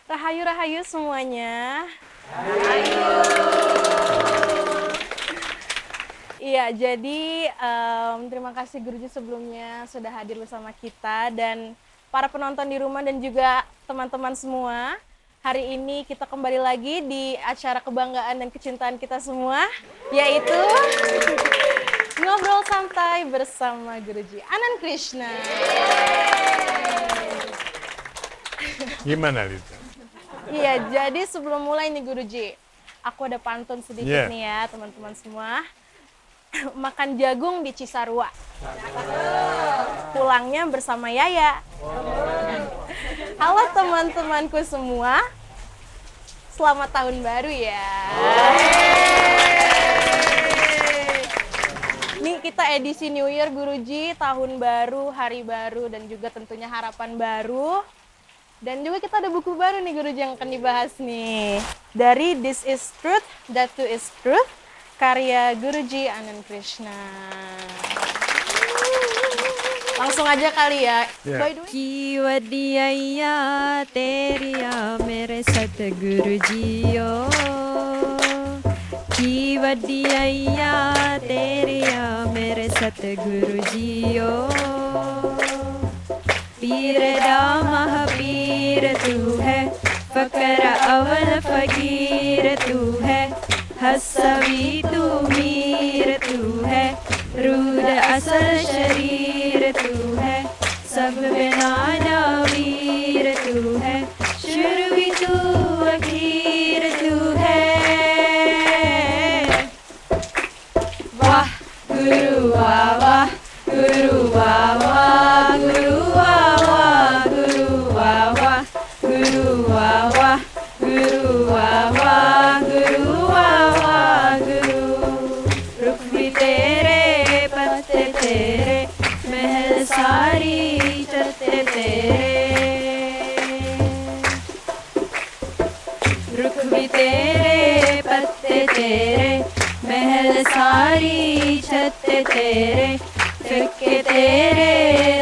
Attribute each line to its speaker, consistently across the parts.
Speaker 1: Rahayu semuanya. Iya, jadi terima kasih Guruji sebelumnya sudah hadir bersama kita dan para penonton di rumah dan juga teman-teman semua. Hari ini kita kembali lagi di acara kebanggaan dan kecintaan kita semua, yaitu Ngobrol Santai bersama Guruji Anand Krishna.
Speaker 2: Gimana, Lita?
Speaker 1: Iya, jadi sebelum mulai nih Guruji, aku ada pantun sedikit nih ya teman-teman semua. Makan jagung di Cisarua. Pulangnya bersama Yaya. Halo teman-temanku semua. Selamat tahun baru ya. Nih kita edisi New Year Guruji, tahun baru, hari baru dan juga tentunya harapan baru. Dan juga kita ada buku baru nih Guruji yang akan dibahas nih. Dari This is Truth, That Too is Truth, karya Guruji Anand Krishna. Langsung aja kali ya. By the way,
Speaker 3: की वडिया तेरिया मेरे सतगुरु जियो की वडिया तेरिया मेरे सतगुरु जियो पीर राम पीर तू है फकर अवल फकीर तू है हसवी तू मीर तू है रूद असल शरीर तू है सब बिना वीर तू है शुरू भी तू अखीर तू है वाह गुरु वाह वाह गुरु वाह वाह गुरु वाह वाह गुरु वाह वाह गुरु वाह वाह गुरु वाह वाह गुरु वाह वाह गुरु रुख भी तेरे पत्ते तेरे महल सारी चलते तेरे रुख भी तेरे पत्ते तेरे महल सारी छत्ते तेरे फिक्के तेरे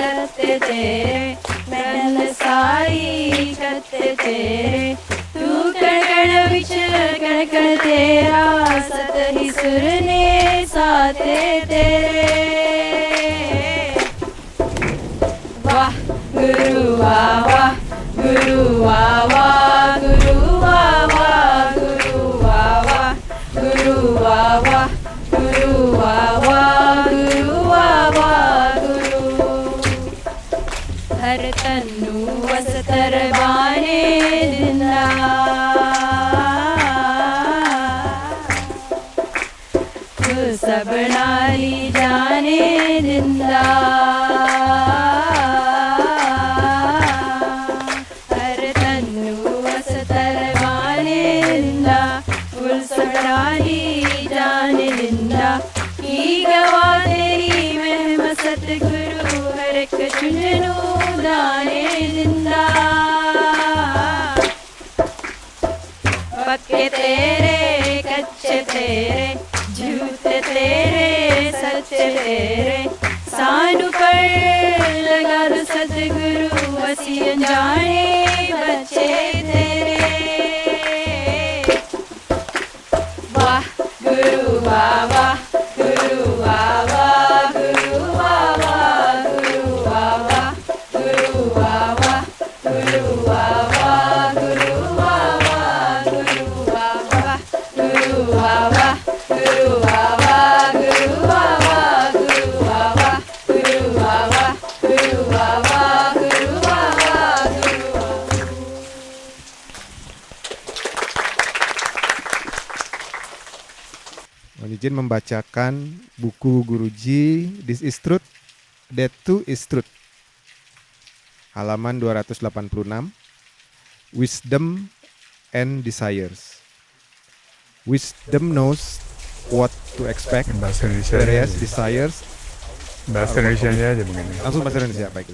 Speaker 3: रत्ते तेरे महल सारी छत्ते तेरे तू कण कण विच कण कण तेरा सत ही सुर ने साथे तेरे वाह गुरु वाह वाह गुरु वाह वाह गुरु वाह वाह गुरु वाह वाह गुरु वाह वाह गुरु वाह वाह गुरु वाह वाह गुरु हर तनु वस्तर बाने दिंदा तू सब नाली जाने दिंदा हर तनु वस्तर बाने दिंदा फुल सब नाली जाने दिंदा की गवा तेरी महिमा सतगुरु हर एक चुनू दाने दिंदा पक्के तेरे कच्चे तेरे झूठे तेरे सच्चे तेरे सानू पर लगा दो सतगुरु वसी अनजाने बच्चे तेरे वाह गुरु वाह वाह गुरु वाह वाह गुरु वाह वाह गुरु वाह वाह गुरु वाह वाह गुरु वाह वाह गुरु वाह वाह गुरु वाह वाह गुरु वाह वाह गुरु वाह वाह गुरु वाह वाह गुरु वाह वाह गुरु वाह वाह गुरु वाह वाह गुरु वाह वाह गुरु
Speaker 4: Mohon izin membacakan buku Guruji This is Truth, That Too is Truth. Halaman 286. Wisdom and Desires. Wisdom knows what to expect,
Speaker 2: Bahasa Indonesia
Speaker 4: whereas desires.
Speaker 2: Bahasa Indonesia aja begini.
Speaker 4: Langsung bahasa Indonesia, baik.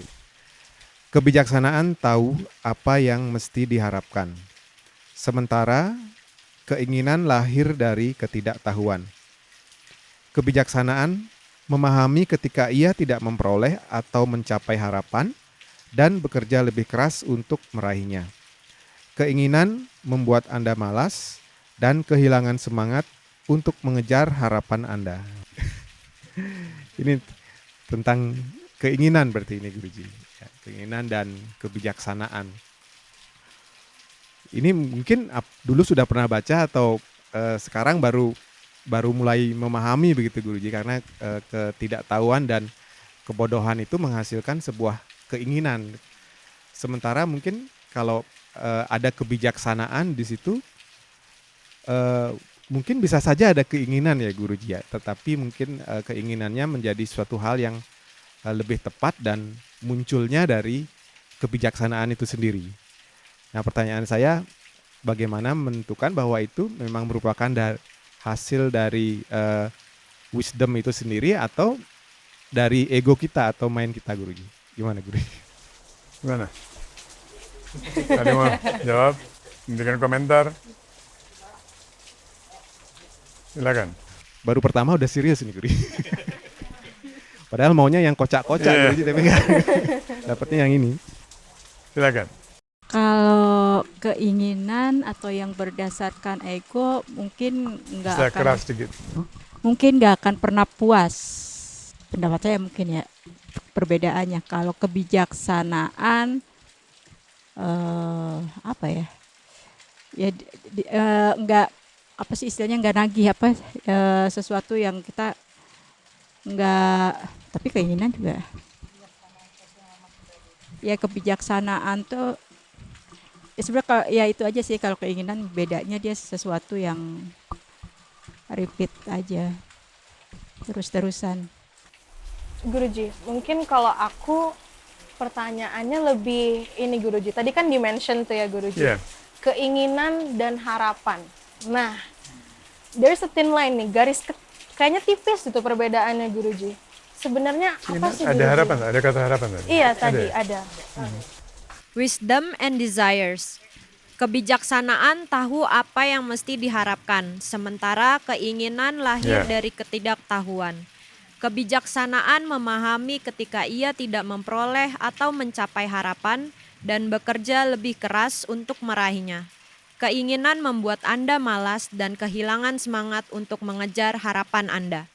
Speaker 4: Kebijaksanaan tahu apa yang mesti diharapkan. Sementara keinginan lahir dari ketidaktahuan. Kebijaksanaan memahami ketika ia tidak memperoleh atau mencapai harapan dan bekerja lebih keras untuk meraihnya. Keinginan membuat Anda malas dan kehilangan semangat untuk mengejar harapan Anda. Ini tentang keinginan berarti ini Guruji. Ya, keinginan dan kebijaksanaan. Ini mungkin dulu sudah pernah baca atau sekarang baru mulai memahami begitu Guruji, karena ketidaktahuan dan kebodohan itu menghasilkan sebuah keinginan. Sementara mungkin kalau ada kebijaksanaan di situ, mungkin bisa saja ada keinginan ya Guruji ya, tetapi mungkin keinginannya menjadi suatu hal yang lebih tepat dan munculnya dari kebijaksanaan itu sendiri. Nah, pertanyaan saya, bagaimana menentukan bahwa itu memang merupakan hasil dari wisdom itu sendiri atau dari ego kita atau main kita Guruji? Gimana Guruji?
Speaker 2: Gimana? Ada mau jawab? Memberikan komentar? Silakan.
Speaker 4: Baru pertama udah serius ini Guruji. Padahal maunya yang kocak-kocak Guruji, tapi enggak. Dapatnya yang ini.
Speaker 2: Silakan.
Speaker 3: Kalau keinginan atau yang berdasarkan ego mungkin
Speaker 2: Bisa keras sedikit.
Speaker 3: nggak akan pernah puas. Pendapat saya mungkin ya perbedaannya. Kalau kebijaksanaan apa ya? Ya nggak apa sih istilahnya, nggak nagih apa sesuatu yang kita nggak, tapi keinginan juga. Ya kebijaksanaan tuh ya sebenarnya ya itu aja sih, kalau keinginan bedanya dia sesuatu yang repeat aja terus-terusan.
Speaker 1: Guruji, mungkin kalau aku pertanyaannya lebih ini Guruji. Tadi kan dimension tuh ya Guruji.
Speaker 2: Yeah.
Speaker 1: Keinginan dan harapan. Nah, there's a thin line nih, kayaknya tipis itu perbedaannya Guruji. Sebenarnya apa sih
Speaker 2: Ada
Speaker 1: Guruji?
Speaker 2: harapan, ada kata harapan tadi.
Speaker 1: Iya tadi
Speaker 2: Ada.
Speaker 1: ada.
Speaker 5: Wisdom and desires. Kebijaksanaan tahu apa yang mesti diharapkan, sementara keinginan lahir dari ketidaktahuan. Kebijaksanaan memahami ketika ia tidak memperoleh atau mencapai harapan dan bekerja lebih keras untuk meraihnya. Keinginan membuat Anda malas dan kehilangan semangat untuk mengejar harapan Anda.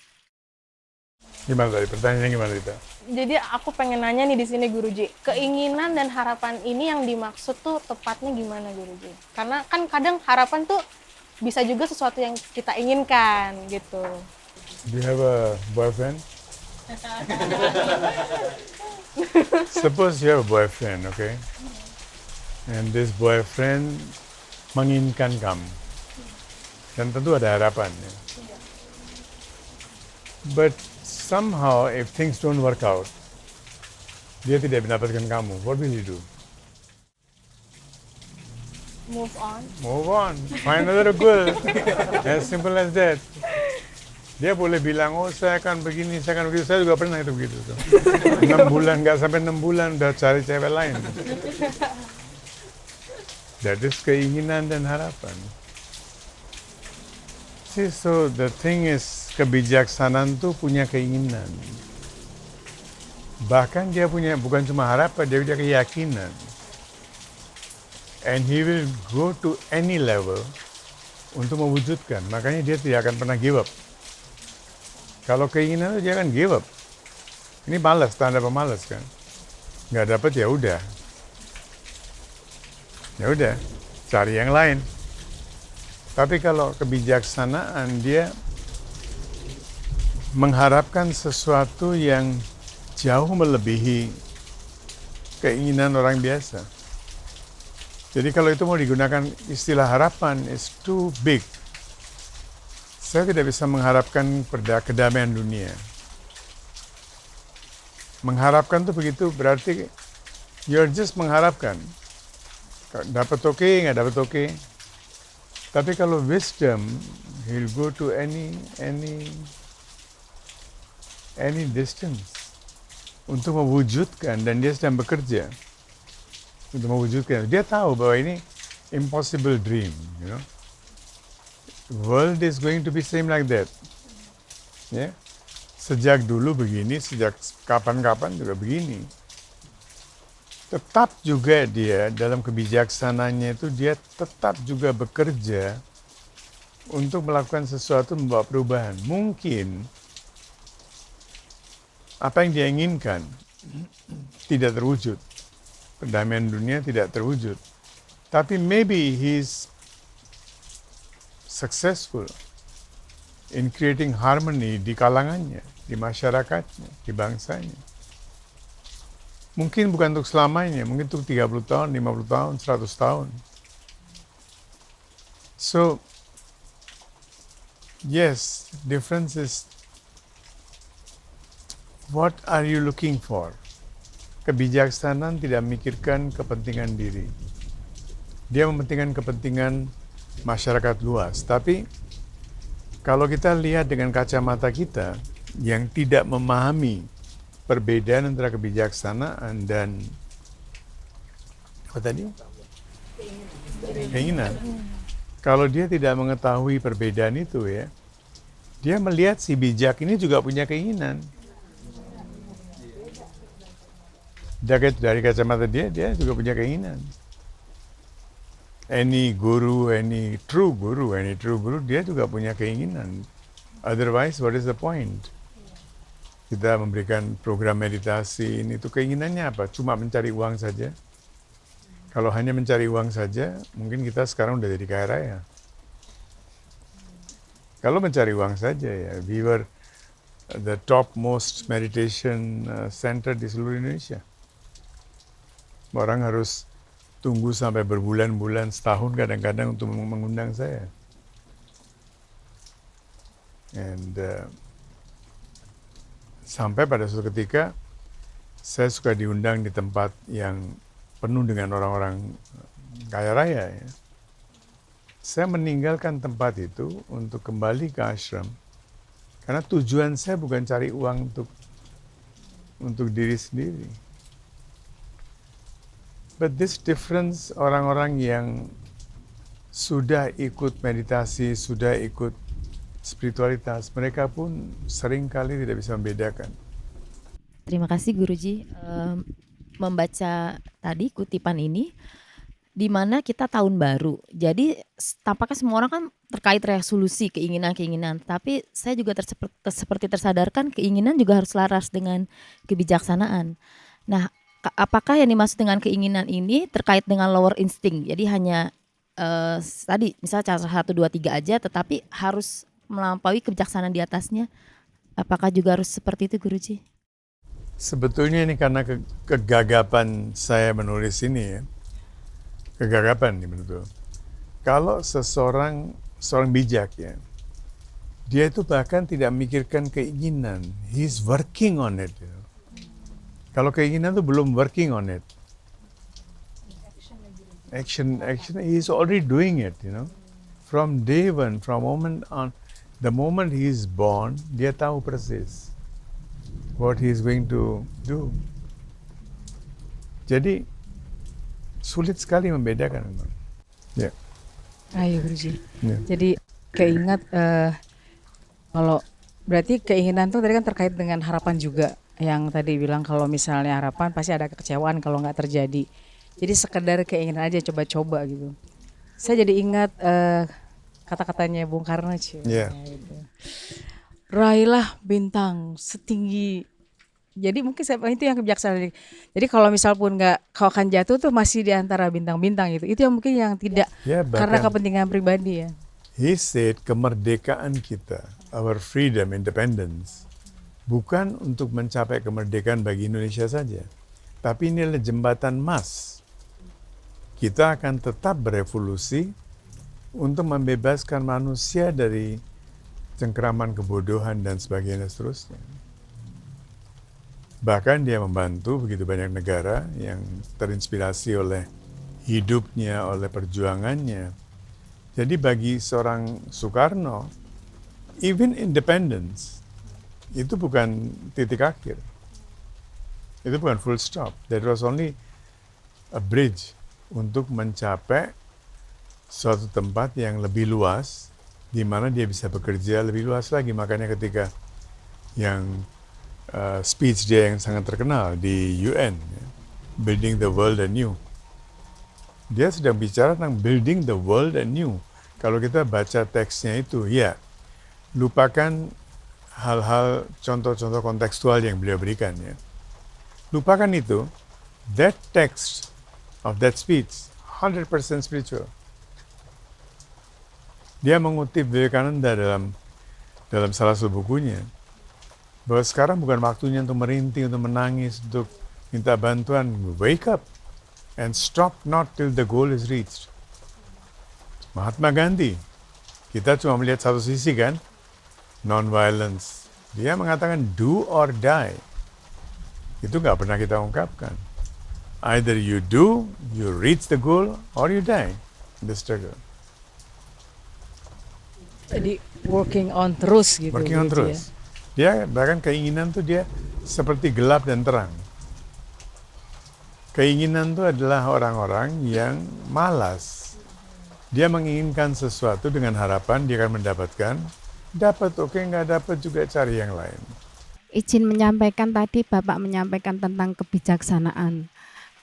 Speaker 2: Gimana tadi? Pertanyaannya gimana kita?
Speaker 1: Jadi aku pengen nanya nih di sini Guruji, keinginan dan harapan ini yang dimaksud tuh tepatnya gimana Guruji? Karena kan kadang harapan tuh bisa juga sesuatu yang kita inginkan gitu.
Speaker 2: Do you have a boyfriend? Suppose you have a boyfriend, okay? And this boyfriend menginginkan kamu. Dan tentu ada harapan. Ya. But somehow if things don't work out, dia tidak mendapatkan kamu, what will you do?
Speaker 1: Move on.
Speaker 2: Move on, find another girl. As simple as that. Dia boleh bilang, oh saya akan begini, saya akan begitu. Saya juga pernah itu begitu. 6 bulan, nggak sampai 6 bulan udah cari cewek lain. That is keinginan dan harapan. See, so the thing is, kebijaksanaan tuh punya keinginan. Bahkan dia punya bukan cuma harapan, dia punya keyakinan. And he will go to any level untuk mewujudkan. Makanya dia tidak akan pernah give up. Kalau keinginan itu dia akan give up. Ini malas, tanda pemalas kan. Nggak dapat ya udah. Ya udah, cari yang lain. Tapi kalau kebijaksanaan dia mengharapkan sesuatu yang jauh melebihi keinginan orang biasa. Jadi kalau itu mau digunakan istilah harapan, is too big. Saya tidak bisa mengharapkan kedamaian dunia. Mengharapkan tuh begitu berarti you're just mengharapkan. Dapat oke, nggak dapat oke. Tapi kalau wisdom, he'll go to any distance untuk mewujudkan, dan dia sedang bekerja untuk mewujudkan. Dia tahu bahwa ini impossible dream, you know. The world is going to be same like that. Ya. Sejak dulu begini, sejak kapan-kapan juga begini. tetap juga dia dalam kebijaksanaannya itu dia tetap juga bekerja untuk melakukan sesuatu membawa perubahan. Mungkin apa yang dia inginkan tidak terwujud. Perdamaian dunia tidak terwujud. Tapi maybe he's successful in creating harmony di kalangannya, di masyarakatnya, di bangsanya. Mungkin bukan untuk selamanya, mungkin untuk 30 tahun, 50 tahun, 100 tahun. So, yes, difference is what are you looking for? Kebijaksanaan tidak memikirkan kepentingan diri. Dia mementingkan kepentingan masyarakat luas. Tapi kalau kita lihat dengan kacamata kita yang tidak memahami perbedaan antara kebijaksanaan dan apa tadi? Keinginan. Kalau dia tidak mengetahui perbedaan itu ya, dia melihat si bijak ini juga punya keinginan. Dari kacamata dia juga punya keinginan. Any true guru, dia juga punya keinginan. Otherwise, what is the point? Kita memberikan program meditasi, ini tuh keinginannya apa? Cuma mencari uang saja. Kalau hanya mencari uang saja, mungkin kita sekarang udah jadi kaya raya. Kalau mencari uang saja ya, we were the topmost meditation center di seluruh Indonesia. Orang harus tunggu sampai berbulan-bulan, setahun kadang-kadang untuk mengundang saya. And sampai pada suatu ketika saya suka diundang di tempat yang penuh dengan orang-orang kaya raya. Ya. Saya meninggalkan tempat itu untuk kembali ke ashram karena tujuan saya bukan cari uang untuk diri sendiri. But this difference orang-orang yang sudah ikut meditasi, sudah ikut spiritualitas, mereka pun seringkali tidak bisa membedakan.
Speaker 6: Terima kasih Guruji. Membaca tadi kutipan ini, di mana kita tahun baru. Jadi tampaknya semua orang kan terkait resolusi, keinginan-keinginan. Tapi saya juga seperti tersadarkan keinginan juga harus selaras dengan kebijaksanaan. Nah, apakah yang dimaksud dengan keinginan ini terkait dengan lower instinct? Jadi hanya tadi misalnya cara 1, 2, 3 aja, tetapi harus melampaui kebijaksanaan di atasnya. Apakah juga harus seperti itu Guruji?
Speaker 2: Sebetulnya ini karena kegagapan saya menulis ini ya. Kegagapan nih betul. Kalau seorang bijak ya, dia itu bahkan tidak memikirkan keinginan. He's working on it. You know. Kalau keinginan itu belum working on it. Action, he's already doing it, you know. From day one, the moment he is born, dia tahu persis what he is going to do. Jadi sulit sekali membedakan memang. Ya.
Speaker 3: Ayo Guruji.
Speaker 2: Ya.
Speaker 3: Jadi keingat kalau berarti keinginan tuh tadi kan terkait dengan harapan juga. Yang tadi bilang kalau misalnya harapan pasti ada kekecewaan kalau nggak terjadi. Jadi sekedar keinginan aja coba-coba gitu. Saya jadi ingat kata-katanya Bung Karno cuy.
Speaker 2: Yeah.
Speaker 3: Gitu. Raihlah bintang setinggi. Jadi mungkin itu yang kebijaksanaan. Jadi kalau misal pun kau akan jatuh tuh masih di antara bintang-bintang gitu. Itu yang mungkin yang tidak karena kepentingan pribadi ya.
Speaker 2: He said kemerdekaan kita, our freedom, independence, bukan untuk mencapai kemerdekaan bagi Indonesia saja. Tapi ini adalah jembatan emas. Kita akan tetap berevolusi untuk membebaskan manusia dari cengkeraman kebodohan dan sebagainya seterusnya. Bahkan dia membantu begitu banyak negara yang terinspirasi oleh hidupnya, oleh perjuangannya. Jadi bagi seorang Soekarno, even independence, itu bukan titik akhir. Itu bukan full stop. That was only a bridge untuk mencapai suatu tempat yang lebih luas, di mana dia bisa bekerja lebih luas lagi. Makanya ketika yang speech dia yang sangat terkenal di UN, ya, building the world anew. Dia sedang bicara tentang building the world anew. Kalau kita baca teksnya itu, ya, lupakan hal-hal contoh-contoh kontekstual yang beliau berikan, ya. Lupakan itu. That text of that speech 100% spiritual. Dia mengutip Vivekananda dalam salah satu bukunya, bahwa sekarang bukan waktunya untuk merintih, untuk menangis, untuk minta bantuan. Wake up and stop not till the goal is reached. Mahatma Gandhi, kita cuma melihat satu sisi kan, non-violence. Dia mengatakan do or die. Itu nggak pernah kita ungkapkan. Either you do, you reach the goal, or you die in the struggle.
Speaker 7: Jadi working on terus gitu.
Speaker 2: Working on
Speaker 7: gitu
Speaker 2: terus. Dia bahkan keinginan tuh dia seperti gelap dan terang. Keinginan itu adalah orang-orang yang malas. Dia menginginkan sesuatu dengan harapan dia akan mendapatkan. Dapat, oke, nggak dapat juga cari yang lain.
Speaker 8: Izin menyampaikan tadi Bapak menyampaikan tentang kebijaksanaan.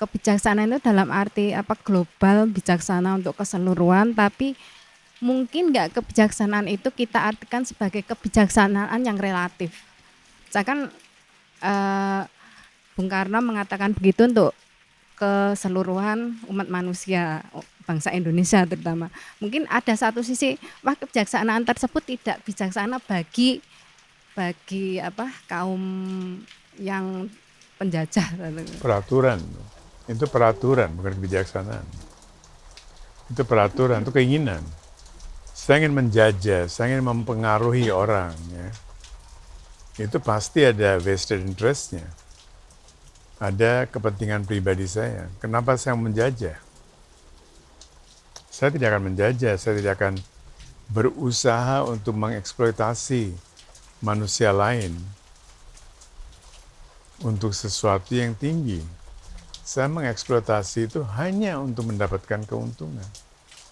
Speaker 8: Kebijaksanaan itu dalam arti global, bijaksana untuk keseluruhan, tapi mungkin nggak kebijaksanaan itu kita artikan sebagai kebijaksanaan yang relatif. Misalkan Bung Karno mengatakan begitu untuk keseluruhan umat manusia, bangsa Indonesia terutama. Mungkin ada satu sisi, kebijaksanaan tersebut tidak bijaksana bagi kaum yang penjajah.
Speaker 2: Peraturan, itu peraturan bukan kebijaksanaan. Itu peraturan, itu keinginan. Saya ingin menjajah, saya ingin mempengaruhi orang, ya. Itu pasti ada vested interest-nya. Ada kepentingan pribadi saya. Kenapa saya menjajah? Saya tidak akan menjajah, saya tidak akan berusaha untuk mengeksploitasi manusia lain untuk sesuatu yang tinggi. Saya mengeksploitasi itu hanya untuk mendapatkan keuntungan.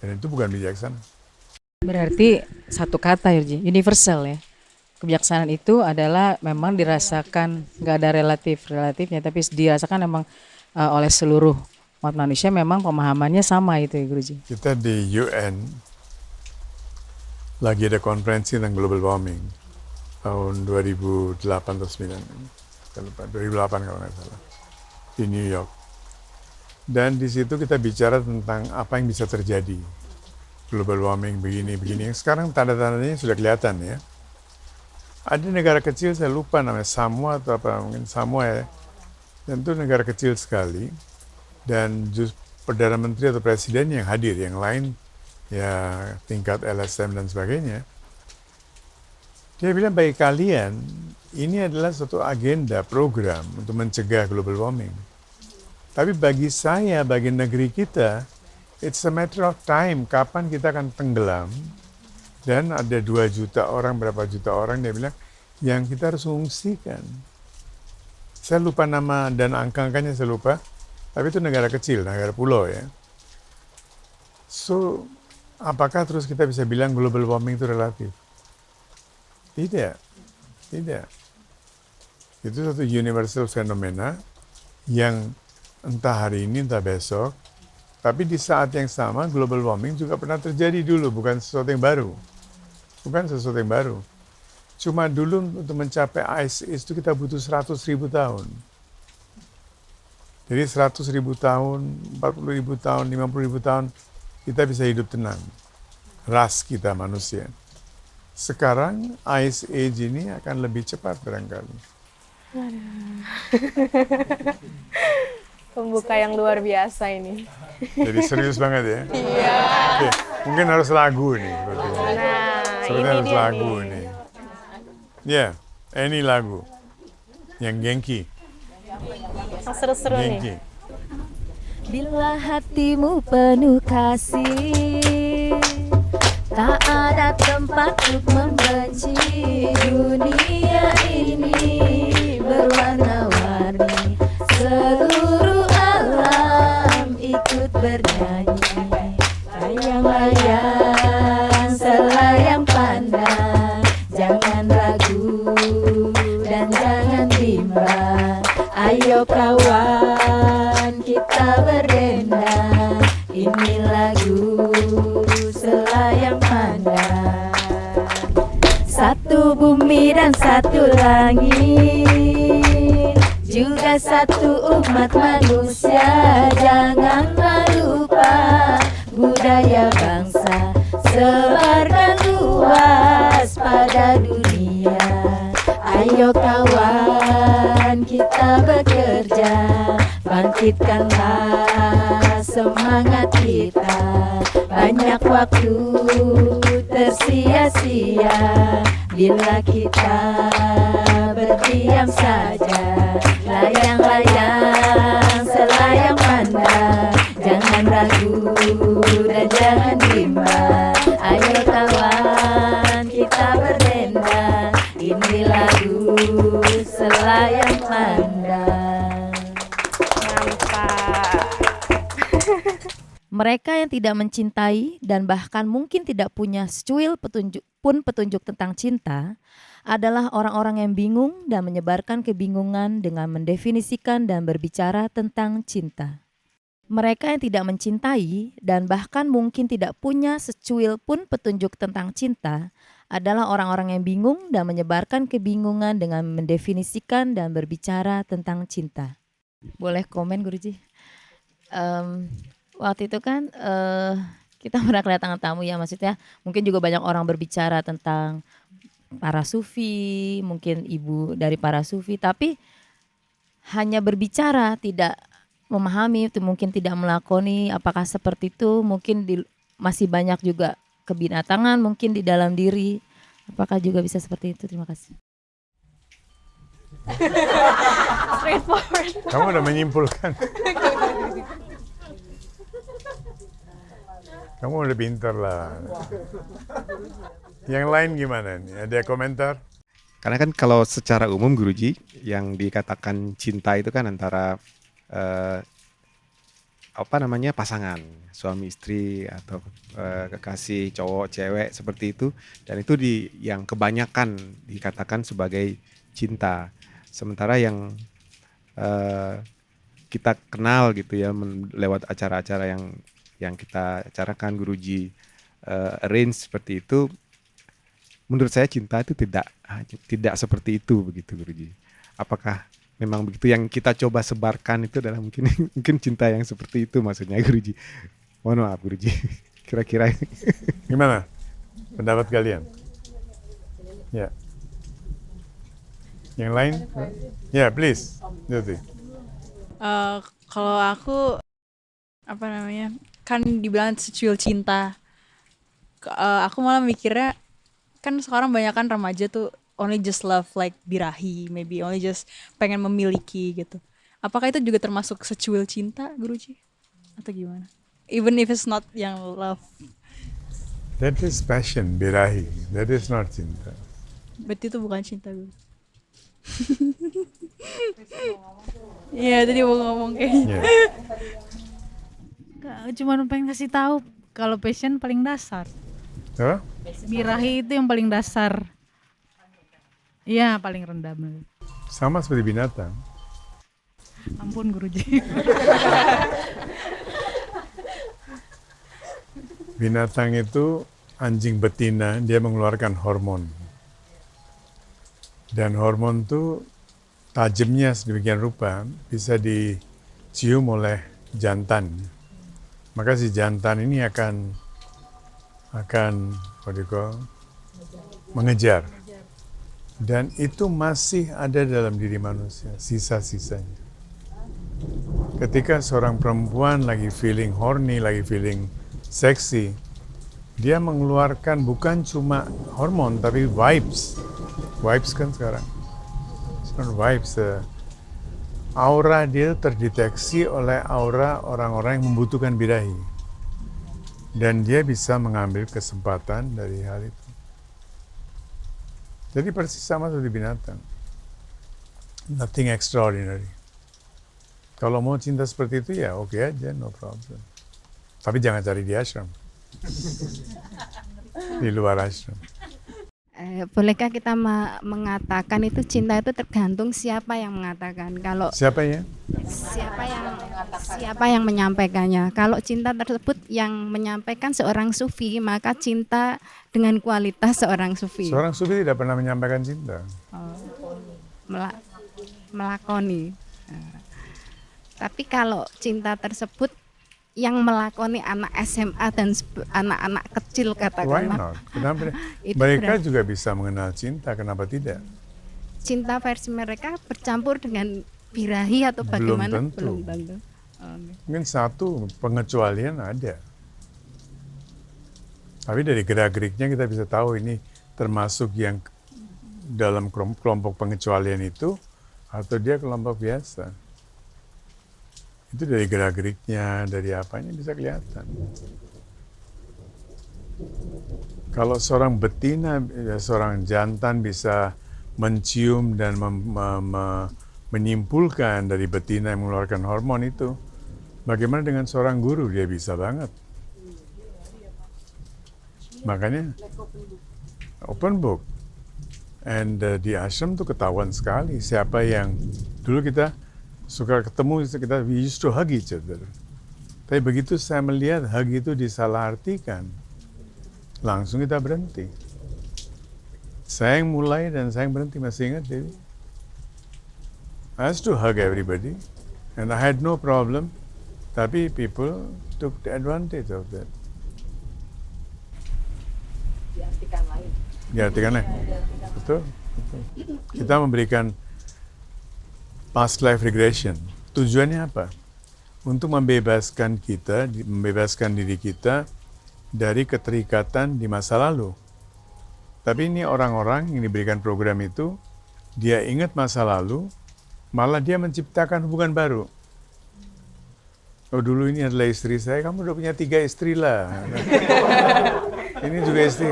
Speaker 2: Dan itu bukan bijaksana.
Speaker 7: Berarti satu kata Yurji, universal ya. Kebijaksanaan itu adalah memang dirasakan, nggak ada relatifnya, tapi dirasakan memang oleh seluruh umat manusia, memang pemahamannya sama itu ya Guruji.
Speaker 2: Kita di UN lagi ada konferensi tentang global warming tahun 2008 atau 2009, saya lupa, 2008 kalau nggak salah, di New York. Dan di situ kita bicara tentang apa yang bisa terjadi. Global warming begini. Sekarang tanda-tandanya sudah kelihatan ya. Ada negara kecil, saya lupa namanya Samoa atau apa, mungkin Samoa ya. Dan itu negara kecil sekali. Dan Perdana Menteri atau Presiden yang hadir, yang lain ya tingkat LSM dan sebagainya. Dia bilang bagi kalian, ini adalah suatu agenda, program untuk mencegah global warming. Tapi bagi saya, bagi negeri kita, it's a matter of time, kapan kita akan tenggelam. Dan ada 2 juta orang, berapa juta orang, dia bilang, yang kita harus mengungsikan. Saya lupa nama dan angka-angkanya, saya lupa. Tapi itu negara kecil, negara pulau ya. So, apakah terus kita bisa bilang global warming itu relatif? Tidak. Itu satu universal fenomena yang entah hari ini, entah besok, tapi di saat yang sama global warming juga pernah terjadi dulu, bukan sesuatu yang baru. Cuma dulu untuk mencapai ice age itu kita butuh 100.000 tahun. Jadi 100.000 tahun, 40.000 tahun, 50.000 tahun, kita bisa hidup tenang. Ras kita manusia. Sekarang ice age ini akan lebih cepat barangkali.
Speaker 1: Pembuka yang luar biasa ini.
Speaker 2: Jadi serius banget ya?
Speaker 1: Iya.
Speaker 2: Oke, mungkin harus lagu nih.
Speaker 1: Nah,
Speaker 2: Sebenarnya
Speaker 1: ini
Speaker 2: harus
Speaker 1: dia
Speaker 2: lagu
Speaker 1: nih.
Speaker 2: nih. Ya, ini lagu. Yang gengki.
Speaker 1: Yang seru-seru nih.
Speaker 2: Gengki.
Speaker 6: Bila hatimu penuh kasih, tak ada tempat untuk membenci. Dunia ini berwarna-warni, seluruh alam ikut bernyanyi. Layang-layang selayang pandang, jangan ragu dan jangan bimbang. Ayo kawan, berdengar. Satu bumi dan satu langit, juga satu umat manusia. Janganlah lupa budaya bangsa, sebarkan luas pada dunia. Ayo kawan, kita bekerja, bangkitkanlah semangat kita. Banyak waktu tersia-sia bila kita berdiam saja. Layang-layang selayang pandang, jangan ragu dan jangan bimbang. Ayo kawan, kita berdendang, ini lagu selayang pandang.
Speaker 1: Mantap.
Speaker 6: Mereka yang tidak mencintai dan bahkan mungkin tidak punya secuil petunjuk tentang cinta adalah orang-orang yang bingung dan menyebarkan kebingungan dengan mendefinisikan dan berbicara tentang cinta. Mereka yang tidak mencintai dan bahkan mungkin tidak punya secuil pun petunjuk tentang cinta adalah orang-orang yang bingung dan menyebarkan kebingungan dengan mendefinisikan dan berbicara tentang cinta. Boleh komen, Guruji? Waktu itu kan kita pernah kedatangan tamu ya, maksudnya mungkin juga banyak orang berbicara tentang para sufi, mungkin ibu dari para sufi, tapi hanya berbicara, tidak memahami, itu mungkin tidak melakoni. Apakah seperti itu? Mungkin masih banyak juga kebinatangan mungkin di dalam diri. Apakah juga bisa seperti itu? Terima kasih.
Speaker 1: Straightforward.
Speaker 2: Kamu udah menyimpulkan. Kamu udah pintar lah. Yang lain gimana nih? Ada komentar?
Speaker 4: Karena kan kalau secara umum Guruji yang dikatakan cinta itu kan antara pasangan, suami istri atau kekasih cowok cewek seperti itu, dan itu yang kebanyakan dikatakan sebagai cinta. Sementara yang kita kenal gitu ya lewat acara-acara yang kita acarakan Guruji arrange seperti itu, menurut saya cinta itu tidak seperti itu begitu Guruji. Apakah memang begitu yang kita coba sebarkan itu adalah mungkin cinta yang seperti itu maksudnya Guruji? Mohon maaf Guruji. Kira-kira
Speaker 2: Gimana pendapat kalian? Ya. Yang lain? Ya, please. Jyoti.
Speaker 3: Kalau aku kan dibilang secuil cinta. Aku malah mikirnya kan sekarang banyak kan remaja tuh only just love like birahi, maybe only just pengen memiliki gitu. Apakah itu juga termasuk secuil cinta, Guruji? Atau gimana? Even if it's not yang love.
Speaker 2: That is passion, birahi. That is not cinta.
Speaker 3: Berarti itu bukan cinta, Guru. Iya, tadi mau ngomong kayaknya.
Speaker 2: Yeah.
Speaker 9: Cuma pengen kasih tahu kalau passion paling dasar.
Speaker 2: Apa?
Speaker 9: Birahi itu yang paling dasar. Iya, paling rendah bener.
Speaker 2: Sama seperti binatang.
Speaker 9: Ampun Guruji.
Speaker 2: Binatang itu anjing betina, dia mengeluarkan hormon. Dan hormon itu tajamnya sedemikian rupa bisa dicium oleh jantan. Maka si jantan ini akan mengejar. Dan itu masih ada dalam diri manusia, sisa-sisanya. Ketika seorang perempuan lagi feeling horny, lagi feeling seksi, dia mengeluarkan bukan cuma hormon, tapi vibes. Vibes kan sekarang. It's not vibes. Aura dia terdeteksi oleh aura orang-orang yang membutuhkan birahi. Dan dia bisa mengambil kesempatan dari hal itu. Jadi persis sama seperti binatang. Nothing extraordinary. Kalau mau cinta seperti itu ya oke aja, no problem. Tapi jangan cari di ashram. Di luar ashram.
Speaker 8: Bolehkah kita mengatakan itu cinta itu tergantung siapa yang mengatakan. Kalau
Speaker 2: Siapa ya?
Speaker 8: siapa yang menyampaikannya. Kalau cinta tersebut yang menyampaikan seorang sufi, maka cinta dengan kualitas seorang sufi.
Speaker 2: Seorang sufi tidak pernah menyampaikan cinta.
Speaker 8: Melakoni. Nah, tapi kalau cinta tersebut yang melakoni anak SMA dan anak-anak kecil
Speaker 2: Why
Speaker 8: katakanlah.
Speaker 2: not? Kenapa?
Speaker 8: Itu
Speaker 2: Mereka
Speaker 8: berarti-
Speaker 2: juga bisa mengenal cinta, kenapa tidak?
Speaker 8: Cinta versi mereka bercampur dengan birahi atau
Speaker 2: Belum
Speaker 8: bagaimana?
Speaker 2: tentu.
Speaker 8: Belum tentu.
Speaker 2: Mungkin satu pengecualian ada. Tapi dari gerak-geriknya kita bisa tahu ini termasuk yang dalam kelompok pengecualian itu atau dia kelompok biasa. Itu dari gerak-geriknya, dari apanya bisa kelihatan. Kalau seorang betina, seorang jantan bisa mencium dan menyimpulkan dari betina yang mengeluarkan hormon itu, bagaimana dengan seorang guru? Dia bisa banget. Makanya open book. And di ashram tuh ketahuan sekali siapa yang dulu kita suka ketemu, we used to hug each other. Tapi begitu saya melihat hug itu disalahartikan, langsung kita berhenti. Saya yang mulai dan saya yang berhenti, masih ingat Dewi? I used to hug everybody and I had no problem. Tapi people took the advantage of that. Diartikan lain. Betul. Kita memberikan past life regression. Tujuannya apa? Untuk membebaskan kita, membebaskan diri kita dari keterikatan di masa lalu. Tapi ini orang-orang yang diberikan program itu, dia ingat masa lalu, malah dia menciptakan hubungan baru. Oh dulu ini adalah istri saya, kamu udah punya 3 istri lah. Ini juga istri.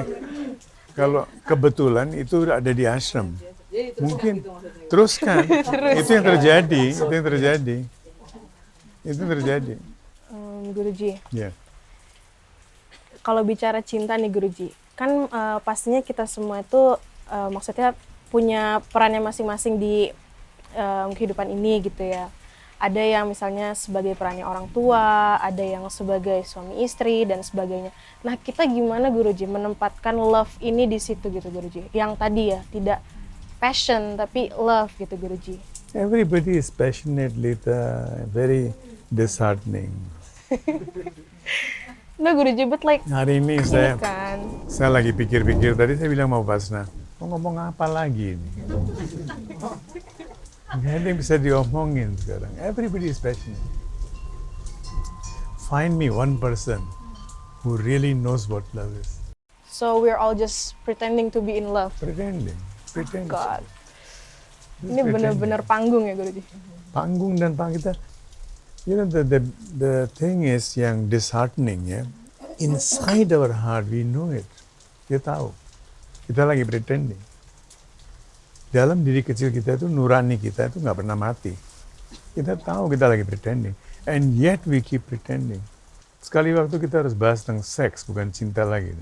Speaker 2: Kalau kebetulan itu ada di ashram, mungkin teruskan. Itu yang terjadi, itu yang terjadi.
Speaker 1: Guruji,
Speaker 2: Ya.
Speaker 1: kalau bicara cinta nih Guruji, kan pastinya kita semua itu maksudnya punya perannya masing-masing di kehidupan ini gitu ya. Ada yang misalnya sebagai perannya orang tua, ada yang sebagai suami istri dan sebagainya. Nah kita gimana Guruji menempatkan love ini di situ gitu Guruji? Yang tadi ya tidak passion tapi love gitu Guruji.
Speaker 2: Everybody is passionate, Lita. Very disheartening.
Speaker 1: Nah Guruji, but like
Speaker 2: Hari ini
Speaker 1: ini kan.
Speaker 2: saya lagi pikir-pikir, tadi saya bilang mau Basna, mau ngomong apa lagi ini? Nggak ada yang bisa diomongin sekarang. Everybody is passionate. Find me one person who really knows what love is.
Speaker 1: So we're all just pretending to be in love.
Speaker 2: Pretending.
Speaker 1: God. Ini benar-benar panggung ya Guruji.
Speaker 2: Panggung dan kita. You know the thing is yang disheartening ya. Inside our heart we know it. Kita tahu. Kita lagi pretending. Dalam diri kecil kita itu, nurani kita itu nggak pernah mati. Kita tahu kita lagi pretending. And yet we keep pretending. Sekali waktu kita harus bahas tentang seks, bukan cinta lagi.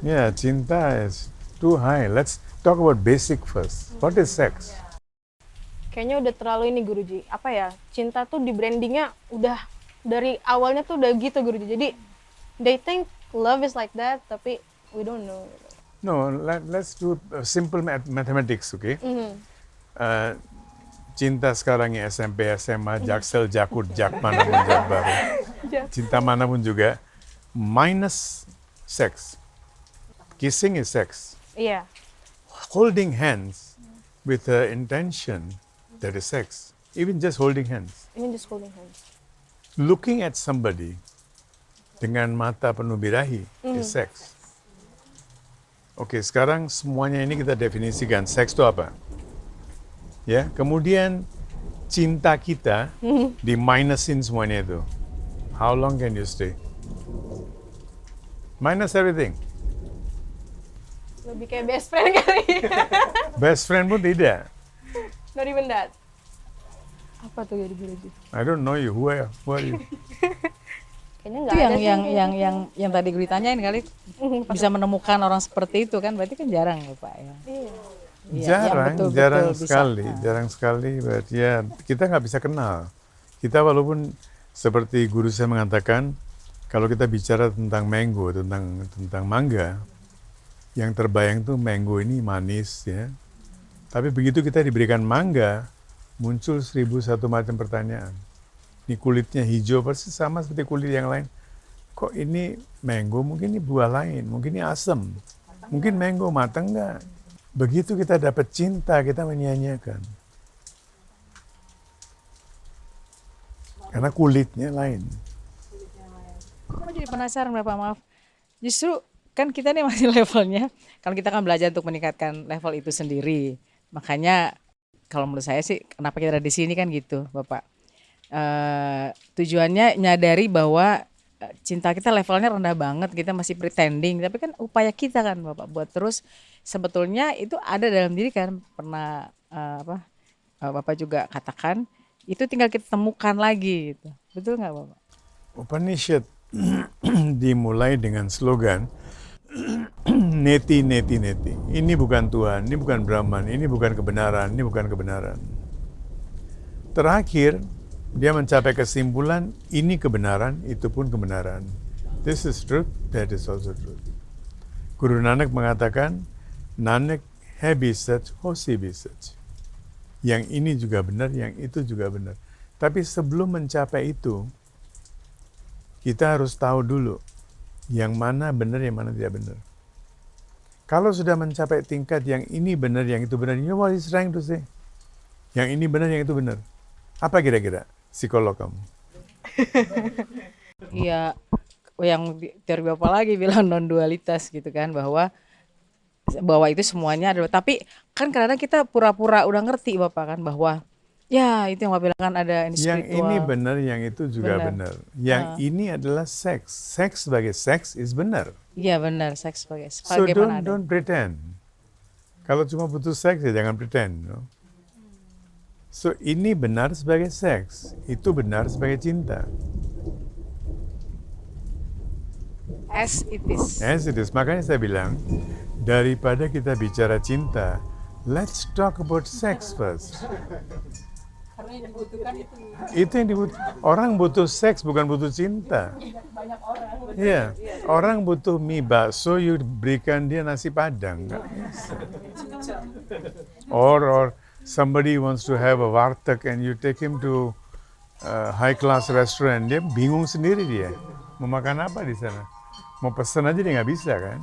Speaker 2: Ya, cinta is too high. Let's talk about basic first. What is sex?
Speaker 1: Kayaknya udah terlalu ini Guruji. Apa ya? Cinta tuh di brandingnya udah dari awalnya tuh udah gitu Guruji. Jadi they think love is like that, tapi we don't know.
Speaker 2: No, let's do simple mathematics, okay? Cinta sekarang ya SMP, SMA, Jaksel, Jakut, Jakman, manapun Jakbar. Cinta manapun juga minus sex. Kissing is sex.
Speaker 1: Iya.
Speaker 2: Holding hands with the intention, that is sex. Even just holding hands.
Speaker 1: Ini just holding hands.
Speaker 2: Looking at somebody dengan mata penuh birahi is sex. Oke, sekarang semuanya ini kita definisikan. Seks itu apa? Ya, kemudian cinta kita di minusin semuanya itu. How long can you stay? Minus everything.
Speaker 1: Lebih kayak best friend kali.
Speaker 2: Best friend pun tidak.
Speaker 1: Not even that. Apa Apa tuh jadi Guruji?
Speaker 2: I don't know you. Who are you?
Speaker 1: Kayaknya
Speaker 7: Itu
Speaker 1: nggak ada sih.
Speaker 7: yang tadi gue ditanyain kali bisa menemukan orang seperti itu kan berarti kan jarang ya Pak ya.
Speaker 1: Iya.
Speaker 7: Iya, yang
Speaker 2: Jarang,
Speaker 7: betul-betul
Speaker 2: jarang
Speaker 7: bisa.
Speaker 2: sekali,
Speaker 7: Nah.
Speaker 2: jarang sekali. But ya kita nggak bisa kenal. Kita walaupun seperti guru saya mengatakan, kalau kita bicara tentang mango, tentang mangga, yang terbayang tuh mango ini manis ya. Tapi begitu kita diberikan mangga, muncul 1001 macam pertanyaan. Ini kulitnya hijau persis sama seperti kulit yang lain. Kok ini mango? Mungkin ini buah lain, mungkin ini asam. Mungkin mango matang enggak? Begitu kita dapat cinta, kita menyia-nyiakan. Karena kulitnya lain.
Speaker 7: Aku jadi penasaran Bapak, maaf. Justru kan kita nih masih levelnya, kalau kita kan belajar untuk meningkatkan level itu sendiri. Makanya kalau menurut saya sih kenapa kita ada di sini kan gitu Bapak. Tujuannya nyadari bahwa cinta kita levelnya rendah banget, kita masih pretending. Tapi kan upaya kita kan Bapak buat terus sebetulnya itu ada dalam diri kan. Pernah Bapak juga katakan itu tinggal kita temukan lagi gitu. Betul nggak Bapak?
Speaker 2: Upanishad dimulai dengan slogan neti neti neti. Ini bukan Tuhan, ini bukan Brahman, ini bukan kebenaran, ini bukan kebenaran. Terakhir dia mencapai kesimpulan ini kebenaran, itu pun kebenaran. This is truth, that is also truth. Guru Nanak mengatakan Nanak hai bhi sach, hosi bhi sach. Yang ini juga benar, yang itu juga benar. Tapi sebelum mencapai itu, kita harus tahu dulu yang mana benar, yang mana tidak benar. Kalau sudah mencapai tingkat yang ini benar, yang itu benar, you know what he's trying to say? Yang ini benar, yang itu benar. Apa kira-kira psikolog kamu?
Speaker 7: Iya, yang teori Bapak lagi bilang non dualitas gitu kan, bahwa itu semuanya adalah, tapi kan kadang kita pura-pura udah ngerti Bapak kan bahwa ya itu yang Bapak bilang kan ada ini
Speaker 2: Yang
Speaker 7: spiritual.
Speaker 2: ini benar, yang itu juga benar. Yang ini adalah seks. Seks sebagai seks is benar.
Speaker 7: Iya benar, seks sebagai
Speaker 2: So
Speaker 7: bagaimana ada.
Speaker 2: don't pretend. Kalau cuma butuh seks ya jangan pretend. No? So ini benar sebagai seks, itu benar sebagai cinta.
Speaker 7: As it is.
Speaker 2: As it is. Makanya saya bilang, daripada kita bicara cinta, let's talk about sex first. Itu yang dibutuhkan. Orang butuh seks bukan butuh cinta. Iya, orang butuh mie bakso, you berikan dia nasi padang. Nggak bisa. Or somebody wants to have a warteg and you take him to high class restaurant, dia bingung sendiri dia. Mau makan apa di sana? Mau pesan aja dia nggak bisa kan?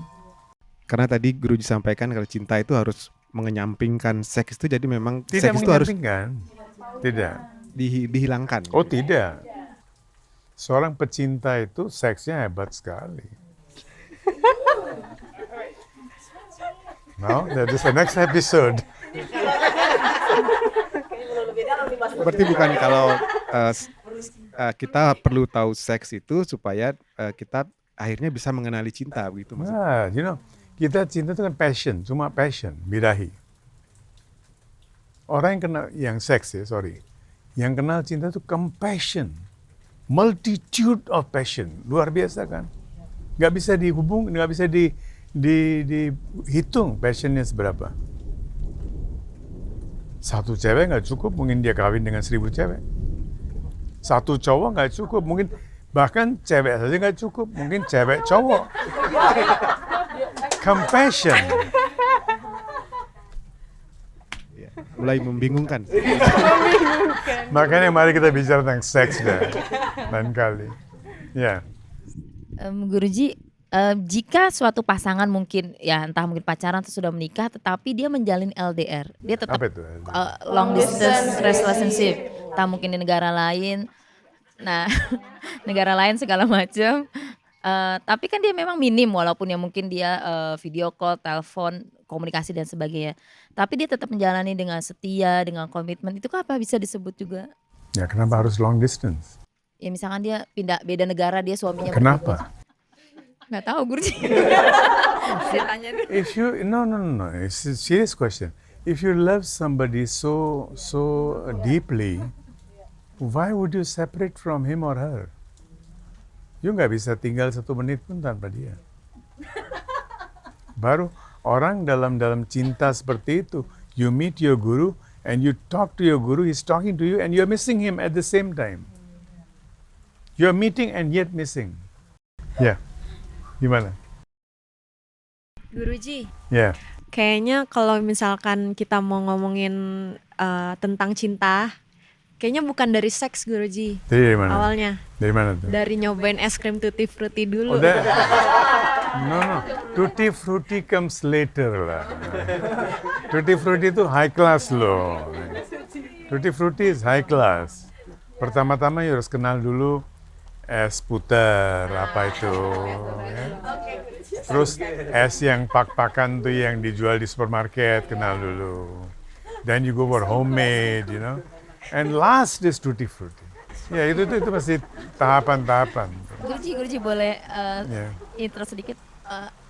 Speaker 4: Karena tadi Guruji sampaikan kalau cinta itu harus mengenyampingkan seks itu, jadi memang
Speaker 2: Tidak
Speaker 4: seks itu harus
Speaker 2: menyampingkan. Tidak.
Speaker 4: dihilangkan.
Speaker 2: Oh tidak. Seorang pecinta itu seksnya hebat sekali. No, that is the next episode.
Speaker 4: Berarti bukan kalau kita perlu tahu seks itu supaya kita akhirnya bisa mengenali cinta begitu maksudnya.
Speaker 2: Nah, you know, kita cinta itu kan passion, cuma passion, birahi. Orang yang kenal, yang seks ya, sorry. Yang kenal cinta itu compassion. Multitude of passion. Luar biasa kan? Nggak bisa dihubung, nggak bisa dihitung passionnya seberapa. Satu cewek nggak cukup, mungkin dia kawin dengan 1000 cewek. Satu cowok nggak cukup, mungkin bahkan cewek saja nggak cukup, mungkin cewek cowok. Compassion.
Speaker 4: Mulai membingungkan.
Speaker 2: Makanya mari kita bicara tentang seks deh, lain kali. Ya.
Speaker 6: Guruji, jika suatu pasangan mungkin ya entah mungkin pacaran atau sudah menikah, tetapi dia menjalin LDR, dia tetap
Speaker 2: Apa itu?
Speaker 6: long distance relationship, entah mungkin di negara lain, nah negara lain segala macam. Tapi kan dia memang minim walaupun ya mungkin dia video call, telepon, komunikasi dan sebagainya. Tapi dia tetap menjalani dengan setia, dengan komitmen. Itu kan apa bisa disebut juga?
Speaker 2: Ya kenapa harus long distance?
Speaker 6: Ya misalkan dia pindah beda negara, dia suaminya
Speaker 2: Kenapa?
Speaker 6: nggak tahu Guruji. Saya tanya nih.
Speaker 2: If you no, it's a serious question. If you love somebody so deeply, why would you separate from him or her? You nggak bisa tinggal 1 menit pun tanpa dia. Baru orang dalam cinta seperti itu, you meet your guru and you talk to your guru, he's talking to you and you're missing him at the same time. You're meeting and yet missing. Ya, gimana?
Speaker 5: Guruji,
Speaker 2: Ya,
Speaker 5: kayaknya kalau misalkan kita mau ngomongin tentang cinta, kayaknya bukan dari seks Guruji.
Speaker 2: dari mana?
Speaker 5: Awalnya
Speaker 2: Dari mana tuh?
Speaker 5: dari nyobain es krim tutti frutti dulu.
Speaker 2: No. Tutti frutti comes later lah. Tutti frutti itu high class loh. Tutti frutti is high class. Pertama-tama you harus kenal dulu es puter, apa itu. Ya. Terus es yang pak-pakan tuh yang dijual di supermarket, kenal dulu. Then you go for homemade, you know. And last is tutti frutti. Ya itu masih tahapan-tahapan.
Speaker 6: Guruji boleh
Speaker 2: Ya.
Speaker 6: intro sedikit.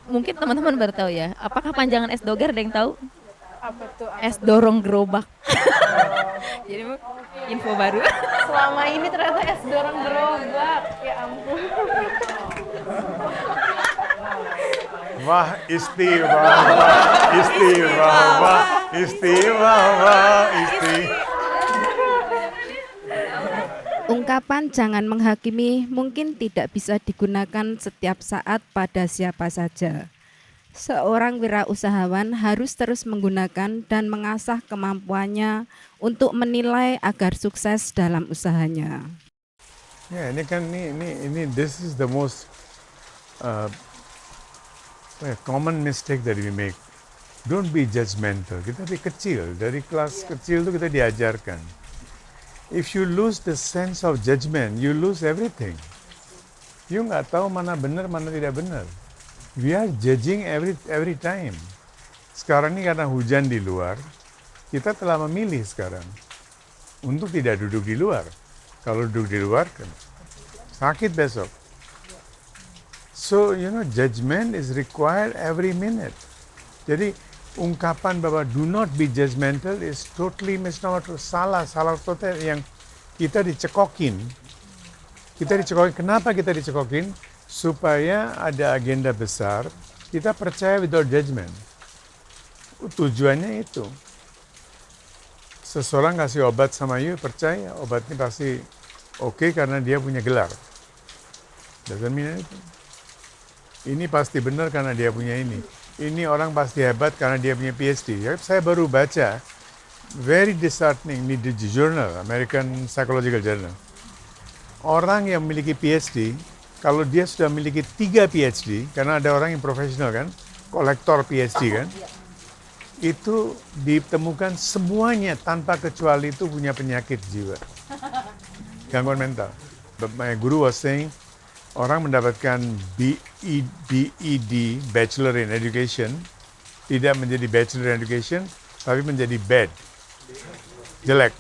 Speaker 6: Mungkin teman-teman baru tahu ya. Apakah panjangan es doger ada yang tahu?
Speaker 1: Apa tuh?
Speaker 6: Es dorong gerobak. Jadi info baru.
Speaker 1: Selama ini ternyata es dorong gerobak. Ya ampun.
Speaker 2: Wah, istimewa.
Speaker 8: Ungkapan jangan menghakimi mungkin tidak bisa digunakan setiap saat pada siapa saja. Seorang wirausahawan harus terus menggunakan dan mengasah kemampuannya untuk menilai agar sukses dalam usahanya.
Speaker 2: Ya, ini this is the most common mistake that we make. Don't be judgmental. Kita dari kelas kecil itu kita diajarkan. If you lose the sense of judgment, you lose everything. You nggak tahu mana benar, mana tidak benar. We are judging every time. Sekarang ini karena hujan di luar, kita telah memilih sekarang untuk tidak duduk di luar. Kalau duduk di luar, kan sakit besok. So, judgment is required every minute. Jadi, ungkapan bahwa do not be judgmental is totally misnomer, salah total yang kita dicekokin. Kenapa kita dicekokin? Supaya ada agenda besar, kita percaya without judgment. Tujuannya itu. Seseorang kasih obat sama you, percaya obatnya pasti oke karena dia punya gelar. Doesn't mean anything. Ini pasti benar karena dia punya ini. Ini orang pasti hebat karena dia punya PhD. Ya, saya baru baca, very disheartening, ini di jurnal, American Psychological Journal. Orang yang memiliki PhD, kalau dia sudah memiliki 3 PhD, karena ada orang yang profesional kan, kolektor PhD kan, itu ditemukan semuanya tanpa kecuali itu punya penyakit jiwa, gangguan mental. But my guru was saying, orang mendapatkan BEd, Bachelor in Education, tidak menjadi Bachelor in Education, tapi menjadi bad, jelek.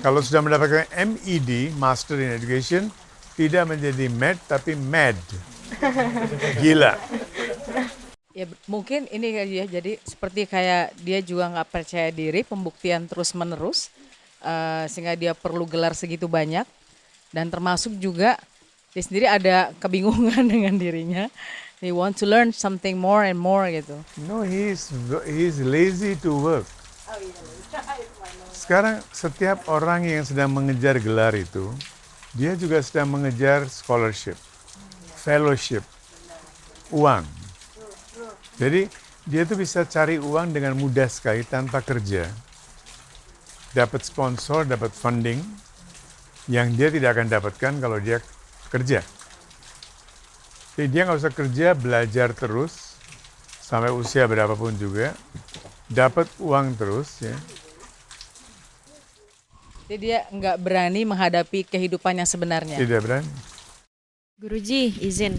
Speaker 2: Kalau sudah mendapatkan MEd, Master in Education, tidak menjadi mad, tapi mad, gila.
Speaker 7: Ya mungkin ini ya, jadi seperti kayak dia juga nggak percaya diri, pembuktian terus menerus, sehingga dia perlu gelar segitu banyak, dan termasuk juga dia sendiri ada kebingungan dengan dirinya. He want to learn something more and more gitu.
Speaker 2: No, he's lazy to work. Sekarang setiap orang yang sedang mengejar gelar itu, dia juga sedang mengejar scholarship, fellowship, uang. Jadi dia tuh bisa cari uang dengan mudah sekali tanpa kerja. Dapat sponsor, dapat funding yang dia tidak akan dapatkan kalau dia kerja. Jadi dia nggak usah kerja, belajar terus sampai usia berapapun juga, dapat uang terus ya.
Speaker 7: Jadi dia nggak berani menghadapi kehidupan yang sebenarnya.
Speaker 2: Tidak berani.
Speaker 5: Guruji, izin.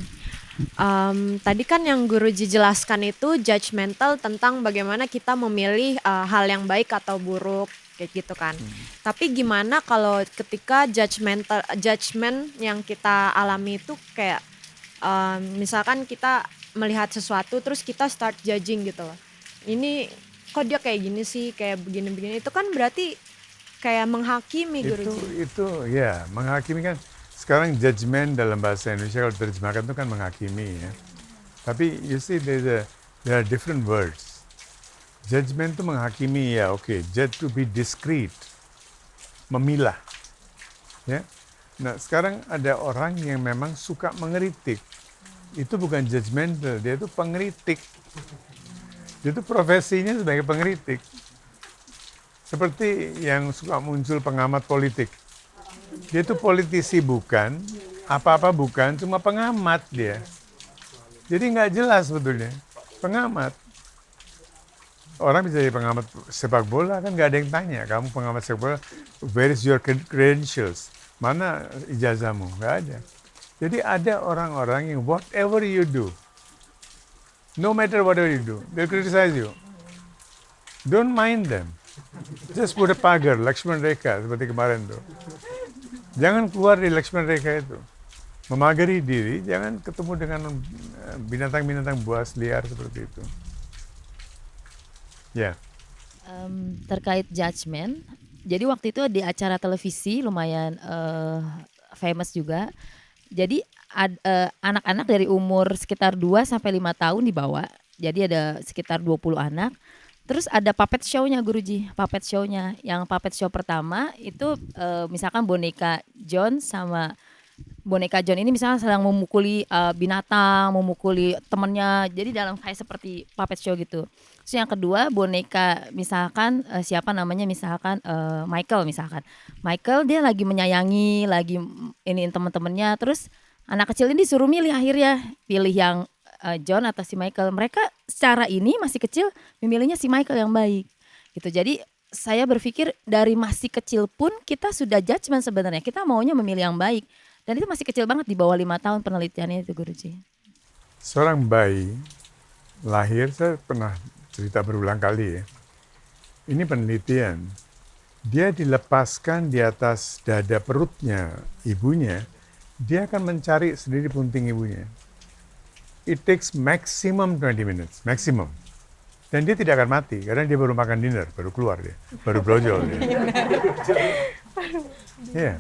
Speaker 5: Tadi kan yang Guruji jelaskan itu judgmental tentang bagaimana kita memilih hal yang baik atau buruk kayak gitu kan. Tapi gimana kalau ketika judgment yang kita alami itu kayak misalkan kita melihat sesuatu terus kita start judging gitu loh. Ini kok dia kayak gini sih, kayak begini-begini, itu kan berarti kayak menghakimi
Speaker 2: itu
Speaker 5: Guruji.
Speaker 2: itu ya menghakimi kan. Sekarang judgment dalam bahasa Indonesia kalau terjemahkan itu kan menghakimi ya. Tapi you see there are different words. Judgment itu menghakimi ya, oke. Judge to be discreet, memilah. Ya. Nah sekarang ada orang yang memang suka mengeritik. Itu bukan judgmental, dia itu pengeritik. Dia itu profesinya sebagai pengeritik. Seperti yang suka muncul pengamat politik. Dia itu politisi bukan, apa-apa bukan, cuma pengamat dia. Jadi nggak jelas sebetulnya, pengamat. Orang bisa jadi pengamat sepak bola kan nggak ada yang tanya, kamu pengamat sepak bola, where is your credentials? Mana ijazahmu? Nggak ada. Jadi ada orang-orang yang whatever you do, no matter whatever you do, they'll criticize you. Don't mind them. Just put a pagar, Lakshman Rekha, seperti kemarin tuh. Jangan keluar di Lakshman Rekha itu. Memagari diri, jangan ketemu dengan binatang-binatang buas liar seperti itu. Ya.
Speaker 6: Terkait judgment, jadi waktu itu di acara televisi lumayan famous juga. Jadi anak-anak dari umur sekitar 2 sampai 5 tahun dibawa. Jadi ada sekitar 20 anak. Terus ada puppet show-nya Guruji, puppet show-nya. Yang puppet show pertama itu misalkan boneka John sama boneka John ini misalnya sedang memukuli binatang, memukuli temennya. Jadi dalam kayak seperti puppet show gitu. Terus yang kedua boneka misalkan siapa namanya misalkan Michael misalkan. Michael dia lagi menyayangi, lagi iniin teman-temannya. Terus anak kecil ini disuruh milih akhirnya, pilih yang John atau si Michael. Mereka secara ini masih kecil memilihnya si Michael yang baik gitu. Jadi saya berpikir dari masih kecil pun kita sudah judgement sebenarnya. Kita maunya memilih yang baik. Dan itu masih kecil banget, di bawah 5 tahun penelitiannya itu Guruji.
Speaker 2: Seorang bayi lahir, saya pernah cerita berulang kali ya. Ini penelitian. Dia dilepaskan di atas dada perutnya ibunya, dia akan mencari sendiri punting ibunya. It takes maximum 20 minutes, maximum. Dan dia tidak akan mati, karena dia baru makan dinner, baru keluar dia, baru brojol dia. Iya.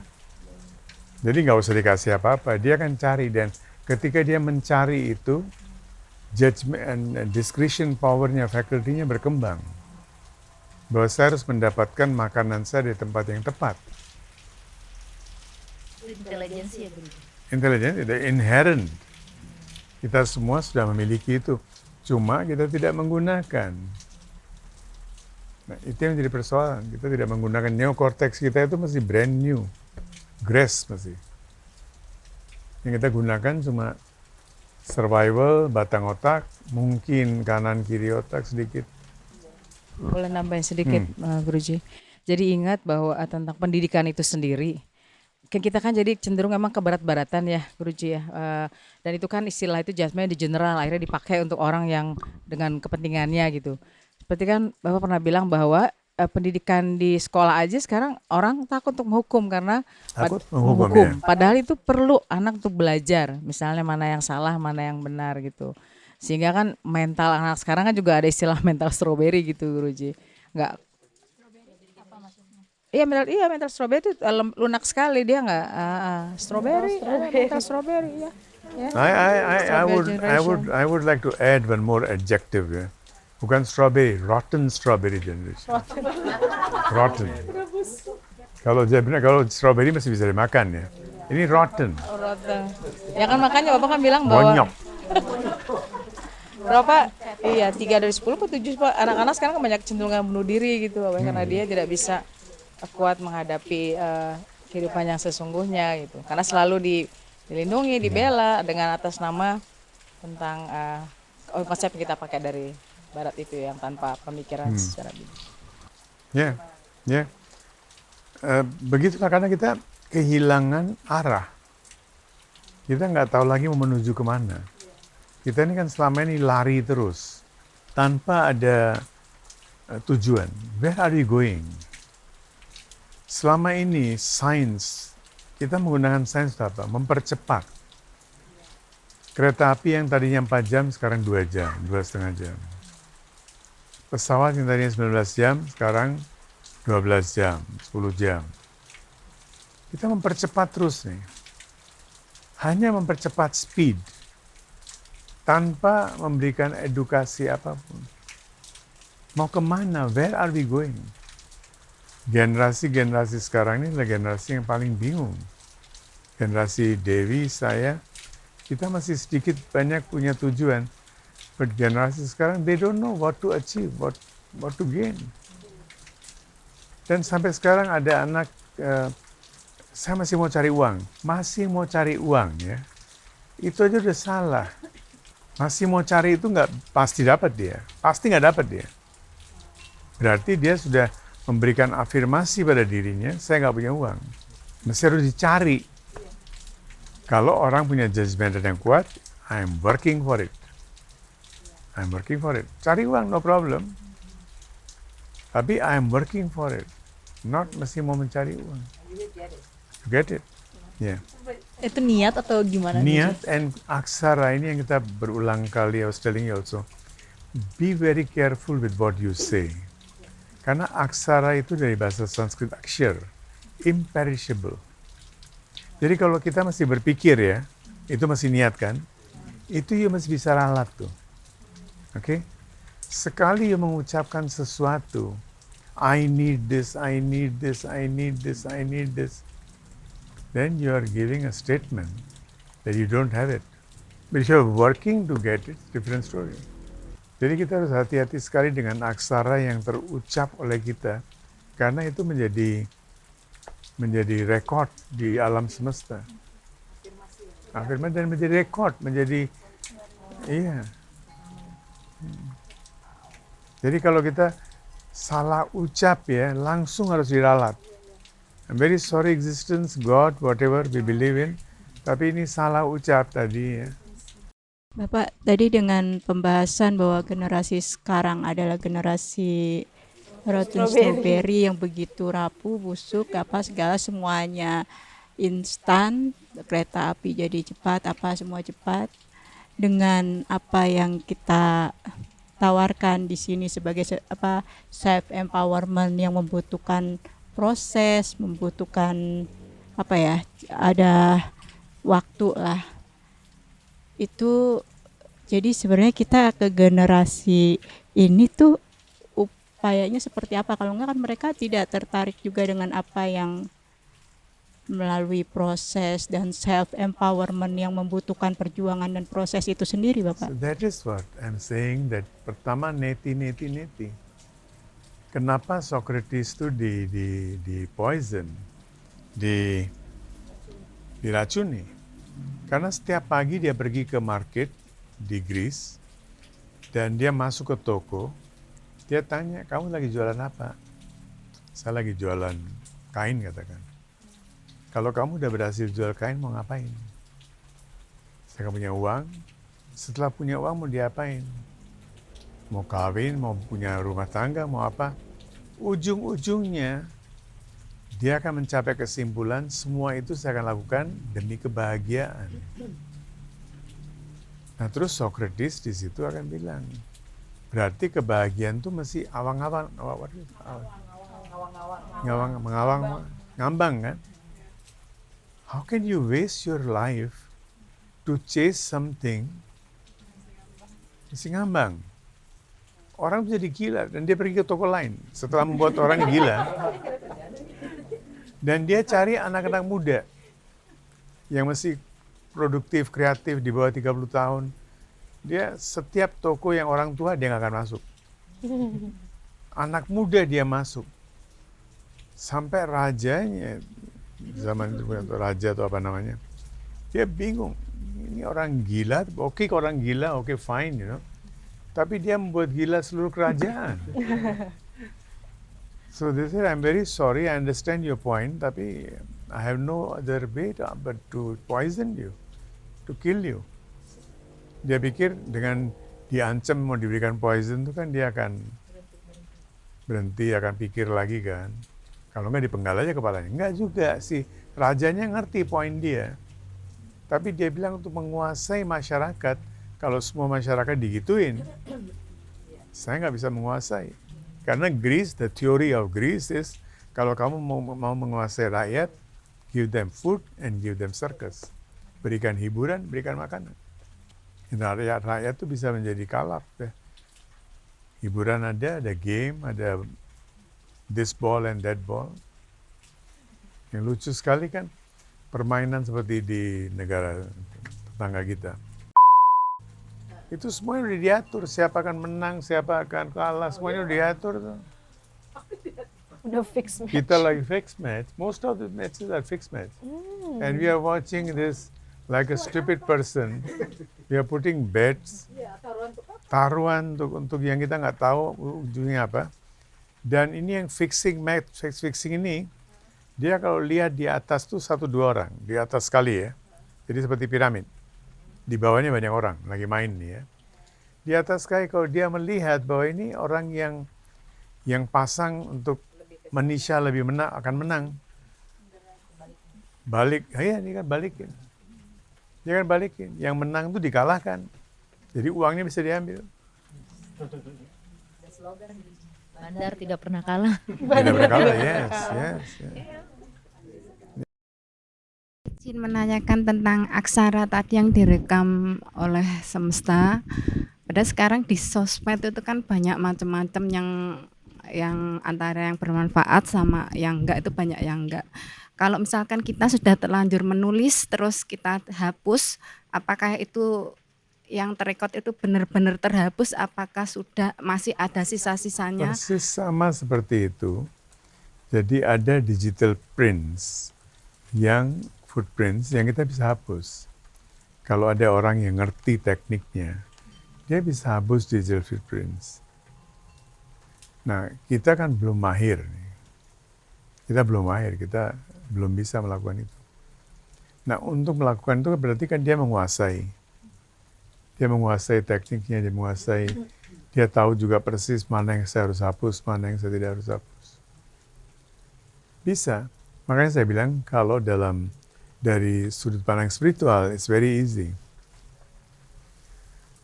Speaker 2: Jadi nggak usah dikasih apa-apa, dia akan cari. Dan ketika dia mencari itu, judgment and discretion power-nya, faculty-nya berkembang. Bahwa saya harus mendapatkan makanan saya di tempat yang tepat.
Speaker 6: Intelijensi ya Guruji.
Speaker 2: Intelijen itu inherent. Kita semua sudah memiliki itu. Cuma kita tidak menggunakan. Nah, itu yang jadi persoalan. Kita tidak menggunakan neokortex kita itu masih brand new. Grass masih. Yang kita gunakan cuma survival, batang otak, mungkin kanan kiri otak sedikit.
Speaker 7: Boleh nambahin sedikit Guruji. Jadi ingat bahwa tentang pendidikan itu sendiri, kita kan jadi cenderung memang ke barat-baratan ya Guruji ya. Dan itu kan istilah itu judgment di general akhirnya dipakai untuk orang yang dengan kepentingannya gitu. Seperti kan Bapak pernah bilang bahwa pendidikan di sekolah aja sekarang orang takut untuk menghukum karena
Speaker 2: Takut menghukum, ya.
Speaker 7: Padahal itu perlu anak untuk belajar, misalnya mana yang salah, mana yang benar gitu. Sehingga kan mental anak sekarang kan juga ada istilah mental strawberry gitu Guruji. Enggak. Iya mental strawberry itu lunak sekali dia enggak strawberry, mental strawberry ya.
Speaker 2: I would like to add one more adjective ya. Bukan strawberry, rotten strawberry generation. Rotten. Kalau strawberry masih bisa dimakan ya. Ini rotten.
Speaker 7: Rotten. Ya kan makanya Bapak kan bilang bahwa
Speaker 2: Bonyok.
Speaker 7: berapa? Iya 3 dari 10 atau 7 anak-anak sekarang kan banyak cenderungan bunuh diri gitu karena dia tidak bisa kuat menghadapi kehidupan yang sesungguhnya gitu. Karena selalu dilindungi, dibela dengan atas nama tentang konsep yang kita pakai dari Barat itu yang tanpa pemikiran secara bidik.
Speaker 2: Ya. Begitulah karena kita kehilangan arah. Kita nggak tahu lagi mau menuju kemana. Kita ini kan selama ini lari terus tanpa ada tujuan. Where are you going? Selama ini sains, kita menggunakan sains apa? Mempercepat. Kereta api yang tadinya 4 jam sekarang 2 jam, 2,5 jam. Pesawat yang tadinya 19 jam sekarang 12 jam, 10 jam. Kita mempercepat terus nih. Hanya mempercepat speed tanpa memberikan edukasi apapun. Mau kemana? Where are we going? Generasi-generasi sekarang ini adalah generasi yang paling bingung. Generasi Dewi, saya, kita masih sedikit banyak punya tujuan. But generasi sekarang, they don't know what to achieve, what to gain. Dan sampai sekarang ada anak, saya masih mau cari uang ya. Itu aja udah salah. Masih mau cari itu nggak pasti dapat nggak dapat dia. Berarti dia sudah memberikan afirmasi pada dirinya, saya nggak punya uang. Mesti harus dicari. Kalau orang punya judgment yang kuat, I'm working for it. Cari uang, no problem. Tapi I'm working for it. Not mesti mau mencari uang. Get it? Yeah.
Speaker 3: Itu niat atau gimana?
Speaker 2: Niat and aksara ini yang kita berulang kali, I was telling you also. Be very careful with what you say. Karena aksara itu dari bahasa Sanskrit akshar, imperishable. Jadi kalau kita masih berpikir ya, itu masih niat kan, itu you masih bisa ralat tuh. Oke? Sekali you mengucapkan sesuatu, I need this, then you are giving a statement that you don't have it. But if you are working to get it, different story. Jadi kita harus hati-hati sekali dengan aksara yang terucap oleh kita, karena itu menjadi rekod di alam semesta. Afirmasi dan menjadi rekod, iya. Jadi kalau kita salah ucap ya, langsung harus diralat. I'm very sorry existence, God, whatever we believe in, tapi ini salah ucap tadi ya.
Speaker 3: Bapak, tadi dengan pembahasan bahwa generasi sekarang adalah generasi roti strawberry yang begitu rapuh, busuk, segala semuanya instan, kereta api jadi cepat, semua cepat. Dengan apa yang kita tawarkan di sini sebagai self empowerment yang membutuhkan proses, membutuhkan ada waktu lah. Itu jadi sebenarnya kita ke generasi ini tuh upayanya seperti apa? Kalau enggak kan mereka tidak tertarik juga dengan apa yang melalui proses dan self empowerment yang membutuhkan perjuangan dan proses itu sendiri, Bapak.
Speaker 2: So that is what I'm saying, that pertama neti. Kenapa Socrates itu di poison, diracuni? Karena setiap pagi dia pergi ke market di Greece dan dia masuk ke toko, dia tanya, kamu lagi jualan apa? Saya lagi jualan kain, katakan. Kalau kamu udah berhasil jual kain, mau ngapain? Saya nggak punya uang. Setelah punya uang mau diapain? Mau kawin, mau punya rumah tangga, mau apa? Ujung-ujungnya dia akan mencapai kesimpulan semua itu saya akan lakukan demi kebahagiaan. Nah terus Socrates di situ akan bilang, berarti kebahagiaan itu mesti ngambang kan? How can you waste your life to chase something? Mesti ngambang. Orang jadi gila dan dia pergi ke toko lain setelah membuat orang gila. Dan dia cari anak-anak muda yang masih produktif, kreatif di bawah 30 tahun. Dia setiap toko yang orang tua dia nggak akan masuk. Anak muda dia masuk. Sampai rajanya, zaman itu raja atau apa namanya, dia bingung. Ini orang gila, oke orang gila, oke fine, you know. Tapi dia membuat gila seluruh kerajaan. So they said, I'm very sorry, I understand your point, tapi I have no other way but to poison you, to kill you. Dia pikir dengan diancam mau diberikan poison itu kan dia akan berhenti, akan pikir lagi kan. Kalau nggak dipenggal aja kepalanya. Nggak juga sih, rajanya ngerti poin dia. Tapi dia bilang untuk menguasai masyarakat, kalau semua masyarakat digituin, saya nggak bisa menguasai. Karena Greece, the theory of Greece is kalau kamu mau menguasai rakyat, give them food and give them circus. Berikan hiburan, berikan makanan. Rakyat itu bisa menjadi kalap. Ya. Hiburan ada game, ada this ball and that ball. Yang lucu sekali kan permainan seperti di negara tetangga kita. Itu semuanya udah diatur, siapa akan menang, siapa akan kalah, semuanya udah diatur. Tuh.
Speaker 1: Udah fix match.
Speaker 2: Kita lagi fixed match, most of the matches are fixed match. And we are watching this like a stupid person. We are putting bets, taruhan untuk yang kita nggak tahu ujungnya apa. Dan ini yang fixing match, fixing ini, dia kalau lihat di atas tuh 1-2 orang, di atas sekali ya. Jadi seperti piramid. Di bawahnya banyak orang lagi main nih ya. Di atas sekali kalau dia melihat bahwa ini orang yang pasang untuk Manisha lebih akan menang. Balik, ya ini kan balikin. Dia kan balikin. Yang menang tuh dikalahkan. Jadi uangnya bisa diambil.
Speaker 6: Bandar tidak pernah kalah.
Speaker 2: Tidak pernah kalah, yes.
Speaker 8: Izin menanyakan tentang aksara tadi yang direkam oleh semesta. Padahal sekarang di sosmed itu kan banyak macam-macam yang antara yang bermanfaat sama yang enggak, itu banyak yang enggak. Kalau misalkan kita sudah terlanjur menulis terus kita hapus, apakah itu yang terekod itu benar-benar terhapus? Apakah sudah masih ada sisa-sisanya?
Speaker 2: Persis sama seperti itu. Jadi ada digital prints footprints yang kita bisa hapus. Kalau ada orang yang ngerti tekniknya, dia bisa hapus digital footprints. Nah, kita kan belum mahir. Kita belum bisa melakukan itu. Nah, untuk melakukan itu berarti kan dia menguasai. Dia menguasai tekniknya, dia tahu juga persis mana yang saya harus hapus, mana yang saya tidak harus hapus. Bisa. Makanya saya bilang kalau dari sudut pandang spiritual, it's very easy.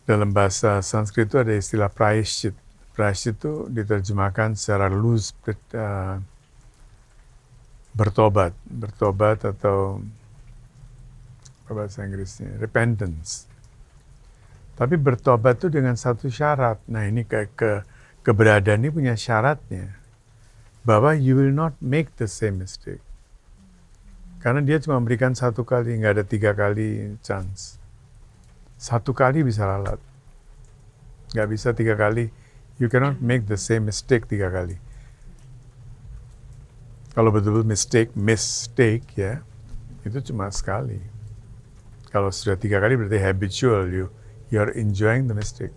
Speaker 2: Dalam bahasa Sanskrit itu ada istilah prayashit. Prayashit itu diterjemahkan secara loose, bertobat atau apa bahasa Inggrisnya, repentance. Tapi bertobat itu dengan satu syarat. Nah ini keberadaan ini punya syaratnya. Bahwa you will not make the same mistake. Karena dia cuma memberikan 1 kali, nggak ada 3 kali chance. 1 kali bisa lalat. Nggak bisa 3 kali. You cannot make the same mistake 3 kali. Kalau betul-betul mistake ya, itu cuma sekali. Kalau sudah 3 kali berarti habitual, you are enjoying the mistake.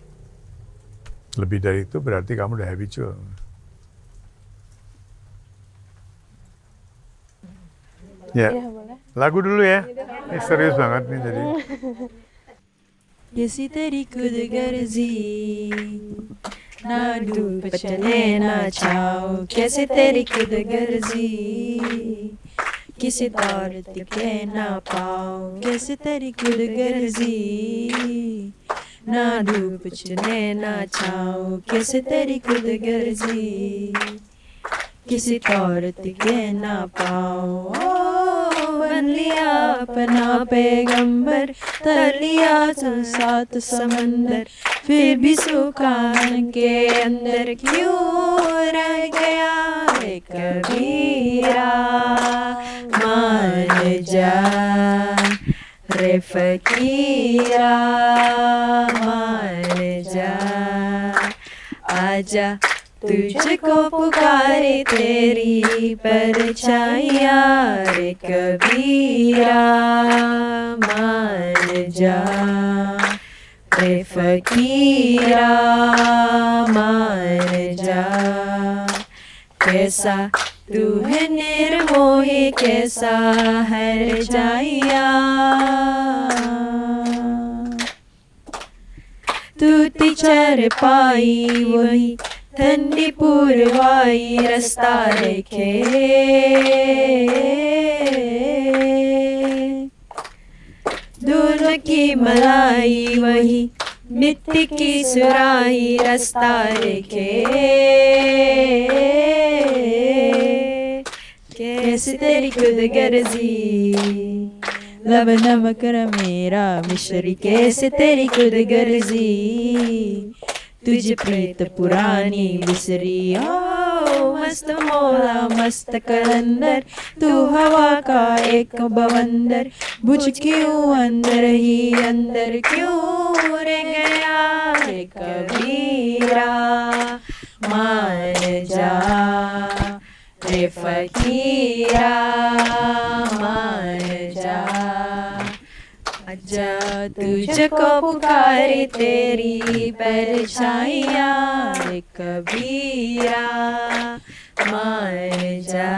Speaker 2: Lebih dari itu berarti kamu udah habitual. Ya, lagu dulu ya. Ini serius banget nih jadi.
Speaker 3: किसी तेरी खुद गर्जी ना डूब चले ना चाओ कैसे तेरी खुद गर्जी किसी तौर टिके ना पाओ कैसे तेरी खुद गर्जी ना डूब चले ना चाओ कैसे तेरी खुद गर्जी किसी तौर टिके ना पाओ बन लिया अपना पैगंबर तर लिया सात समंदर फिर भी सुखान के अंदर क्यों रह गया है कबीरा मान जा रे फकीरा मान जा आजा तुझको पुकारे तेरी परछाइया रे कबीरा मान जा रे फकीरा मान जा कैसा तू है निर्मोही कैसा हर जाइया तूती चर पाई वही ठंडी पूर्वाई रास्ता देखे दूध की मलाई वही
Speaker 5: नित्य की सुराही रास्ता देखे कैसे तेरी खुद गर्जी लब नमक मेरा मिश्री कैसे तेरी खुद गर्जी तुझ प्रीत पुरानी बिसरी ओ मस्त मौला मस्त कलंदर तू हवा का एक बवंदर बुझ क्यों अंदर ही अंदर क्यों रह गया रे कबीरा मान जा रे फकीरा मान जा आजा तुझको पुकारे तेरी परछाइयाँ रे कबीरा मान जा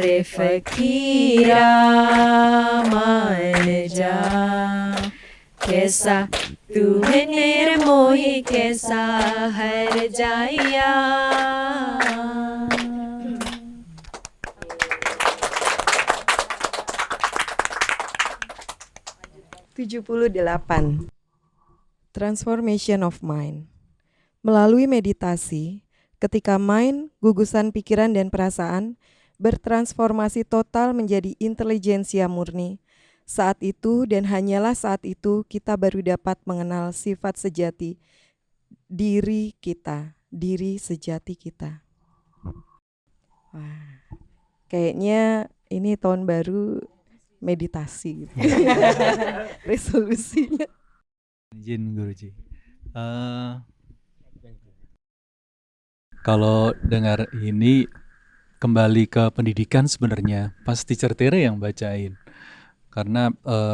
Speaker 5: रे फकीरा मान जा कैसा तू है निर्मोही कैसा हर जाइया.
Speaker 10: 78. Transformation of mind. Melalui meditasi, ketika mind, gugusan pikiran dan perasaan bertransformasi total menjadi intelijensia murni, saat itu dan hanyalah saat itu kita baru dapat mengenal sifat sejati diri kita, diri sejati kita. Wah, kayaknya ini tahun baru meditasi gitu. Resolusinya.
Speaker 11: Izin Guruji. Kalau dengar ini kembali ke pendidikan sebenarnya pasti Teacher Tere yang bacain. Karena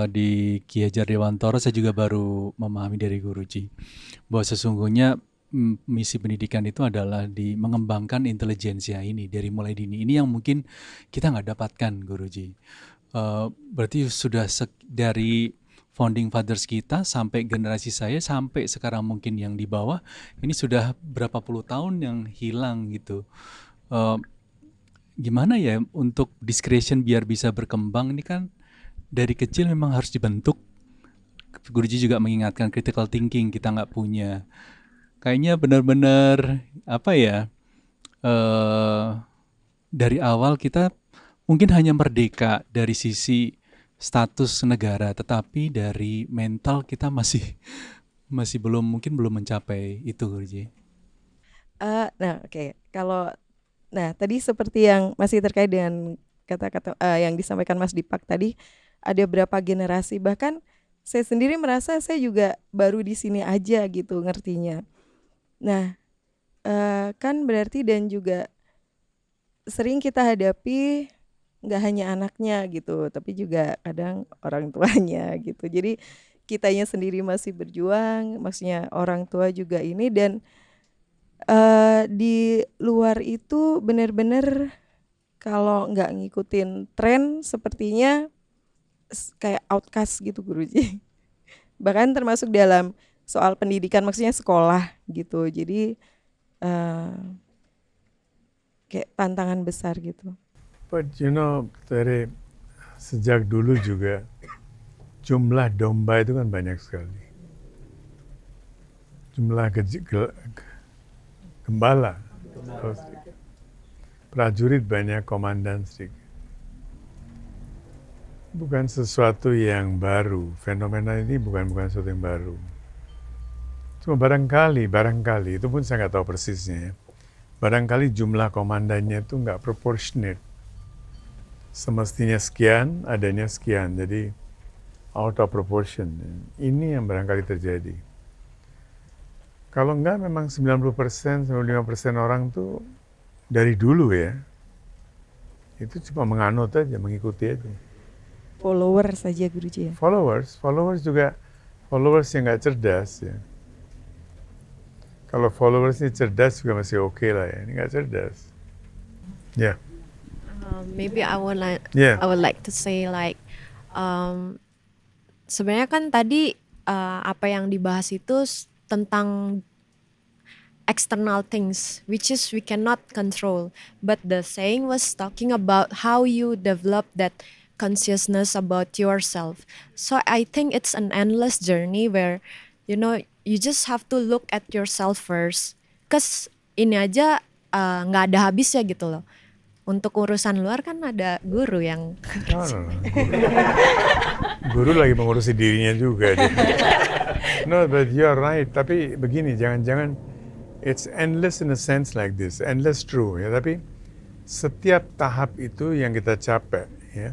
Speaker 11: di Ki Hajar Dewantara saya juga baru memahami dari Guruji bahwa sesungguhnya misi pendidikan itu adalah di mengembangkan intelijensia ini dari mulai dini. Ini yang mungkin kita nggak dapatkan Guruji. Berarti sudah dari founding fathers kita sampai generasi saya sampai sekarang mungkin yang di bawah ini sudah berapa puluh tahun yang hilang gitu. Gimana ya untuk discretion biar bisa berkembang ini kan dari kecil memang harus dibentuk. Guruji juga mengingatkan critical thinking kita nggak punya. Kayaknya benar-benar apa ya dari awal kita mungkin hanya merdeka dari sisi status negara, tetapi dari mental kita masih belum mencapai itu, Guruji.
Speaker 10: Nah, tadi seperti yang masih terkait dengan kata-kata yang disampaikan Mas Dipak tadi, ada berapa generasi, bahkan saya sendiri merasa saya juga baru di sini aja gitu ngertinya. Nah, kan berarti dan juga sering kita hadapi nggak hanya anaknya gitu, tapi juga kadang orang tuanya gitu. Jadi kitanya sendiri masih berjuang, maksudnya orang tua juga ini, dan di luar itu benar-benar kalau nggak ngikutin tren sepertinya kayak outcast gitu Guruji. Bahkan termasuk dalam soal pendidikan, maksudnya sekolah gitu. Jadi kayak tantangan besar gitu.
Speaker 2: But you know, dari sejak dulu juga jumlah domba itu kan banyak sekali. Jumlah gembala, prajurit banyak, komandan sedikit. Bukan sesuatu yang baru. Fenomena ini bukan sesuatu yang baru. Cuma barangkali itu pun saya nggak tahu persisnya ya. Barangkali jumlah komandannya itu nggak proportionate. Semestinya sekian, adanya sekian. Jadi out of proportion. Ini yang barangkali terjadi. Kalau enggak memang 90%, 95% orang tuh dari dulu ya. Itu cuma menganut aja, mengikuti aja.
Speaker 10: Follower saja Guruji ya? Followers
Speaker 2: yang nggak cerdas ya. Kalau followers ini cerdas juga masih oke lah ya, ini nggak cerdas. Ya. Yeah.
Speaker 5: Maybe I would like to say like sebenarnya kan tadi apa yang dibahas itu tentang external things which is we cannot control, but the saying was talking about how you develop that consciousness about yourself. So I think it's an endless journey where you just have to look at yourself first. Cause ini aja nggak ada habisnya gitu loh. Untuk urusan luar kan ada guru yang
Speaker 2: No. Guru lagi mengurusi dirinya juga dia. No, but you're right. Tapi begini, jangan-jangan it's endless in a sense like this. Endless true ya, tapi setiap tahap itu yang kita capai ya.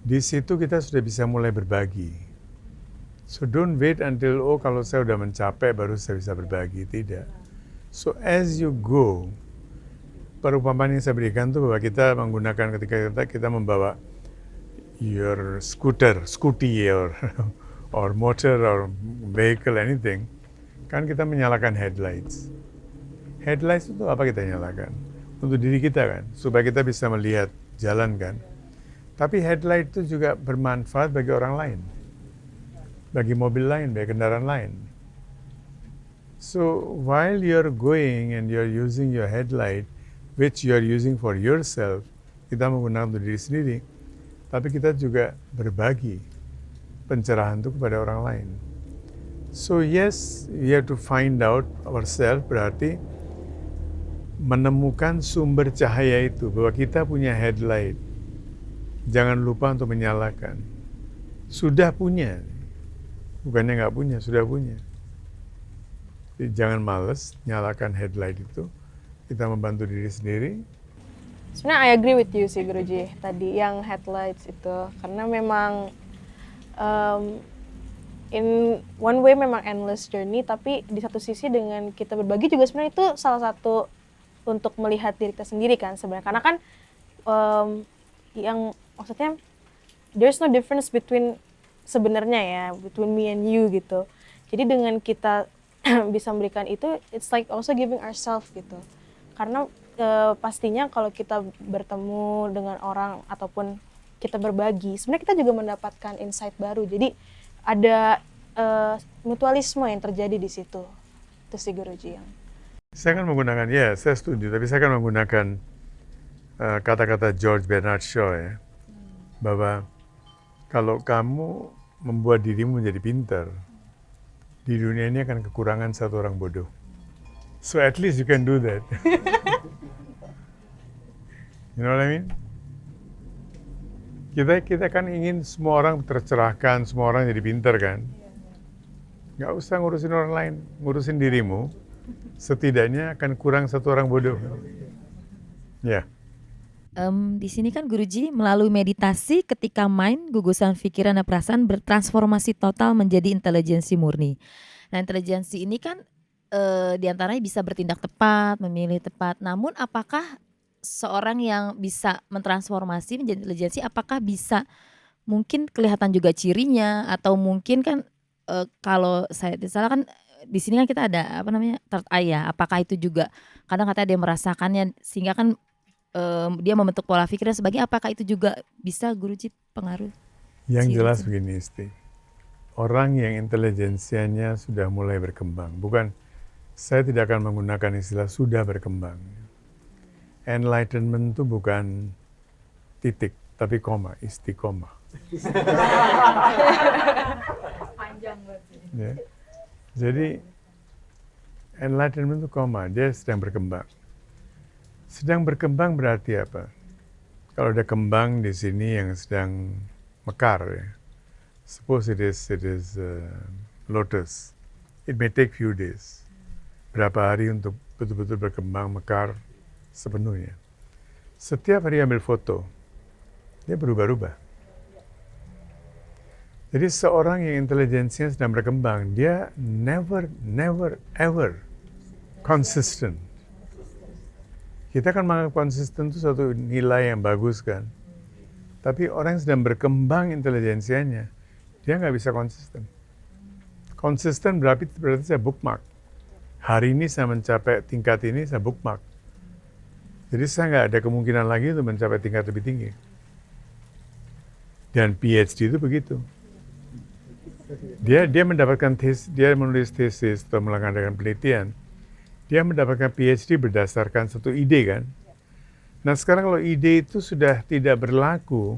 Speaker 2: Di situ kita sudah bisa mulai berbagi. So don't wait until kalau saya udah mencapai baru saya bisa berbagi, tidak. So as you go, perumpamaan yang saya berikan tuh bahwa kita menggunakan ketika kita membawa your scooty or motor or vehicle anything, kan kita menyalakan headlights. Headlights itu apa kita nyalakan? Untuk diri kita kan, supaya kita bisa melihat jalan kan. Tapi headlight itu juga bermanfaat bagi orang lain, bagi mobil lain, bagi kendaraan lain. So while you're going and you're using your headlight, which you are using for yourself, kita menggunakan untuk diri sendiri, tapi kita juga berbagi pencerahan itu kepada orang lain. So yes, we have to find out ourselves, berarti menemukan sumber cahaya itu, bahwa kita punya headlight. Jangan lupa untuk menyalakan. Sudah punya, bukannya nggak punya, sudah punya. Jadi jangan males, nyalakan headlight itu. Kita membantu diri sendiri.
Speaker 1: Sebenarnya I agree with you sih Guruji tadi yang headlights itu, karena memang in one way memang endless journey, tapi di satu sisi dengan kita berbagi juga sebenarnya itu salah satu untuk melihat diri kita sendiri kan sebenarnya, karena kan yang maksudnya there's no difference between sebenarnya ya between me and you gitu. Jadi dengan kita bisa memberikan itu, it's like also giving ourselves gitu. Karena pastinya kalau kita bertemu dengan orang ataupun kita berbagi, sebenarnya kita juga mendapatkan insight baru. Jadi ada mutualisme yang terjadi di situ. Itu sih Guruji yang.
Speaker 2: Saya akan menggunakan, ya saya setuju, tapi saya akan menggunakan kata-kata George Bernard Shaw ya, bahwa kalau kamu membuat dirimu menjadi pintar, di dunia ini akan kekurangan satu orang bodoh. So at least you can do that. You know what I mean? Kita kan ingin semua orang tercerahkan, semua orang jadi pintar kan? Nggak usah ngurusin orang lain, ngurusin dirimu. Setidaknya akan kurang satu orang bodoh. Ya.
Speaker 6: Di sini kan Guruji melalui meditasi ketika mind, gugusan pikiran dan perasaan bertransformasi total menjadi intelijensi murni. Nah, intelijensi ini kan diantaranya bisa bertindak tepat, memilih tepat. Namun apakah seorang yang bisa mentransformasi menjadi intelijensi, apakah bisa mungkin kelihatan juga cirinya, atau mungkin kan kalau saya tidak salah kan di sini kan kita ada apa namanya third eye ya, apakah itu juga kadang katanya dia merasakannya sehingga kan dia membentuk pola pikir dan sebagainya, apakah itu juga bisa Guruji pengaruh?
Speaker 2: Yang jelas begini Isti, orang yang intelijensianya sudah mulai berkembang, saya tidak akan menggunakan istilah sudah berkembang. Enlightenment itu bukan titik, tapi koma, istiqomah. Ya. Jadi enlightenment itu koma, dia sedang berkembang. Sedang berkembang berarti apa? Kalau ada kembang di sini yang sedang mekar, ya. Suppose it is lotus, it may take few days. Berapa hari untuk betul-betul berkembang mekar sepenuhnya. Setiap hari ambil foto, dia berubah-ubah. Jadi seorang yang intelijensinya sedang berkembang, dia never ever consistent. Kita kan menganggap konsisten itu suatu nilai yang bagus kan. Tapi orang yang sedang berkembang intelijensianya, dia nggak bisa konsisten. Konsisten berarti saya bookmark. Hari ini saya mencapai tingkat ini, saya bookmark. Jadi saya nggak ada kemungkinan lagi untuk mencapai tingkat lebih tinggi. Dan PhD itu begitu. Dia mendapatkan dia menulis tesis atau melakukan penelitian. Dia mendapatkan PhD berdasarkan satu ide kan. Nah sekarang kalau ide itu sudah tidak berlaku,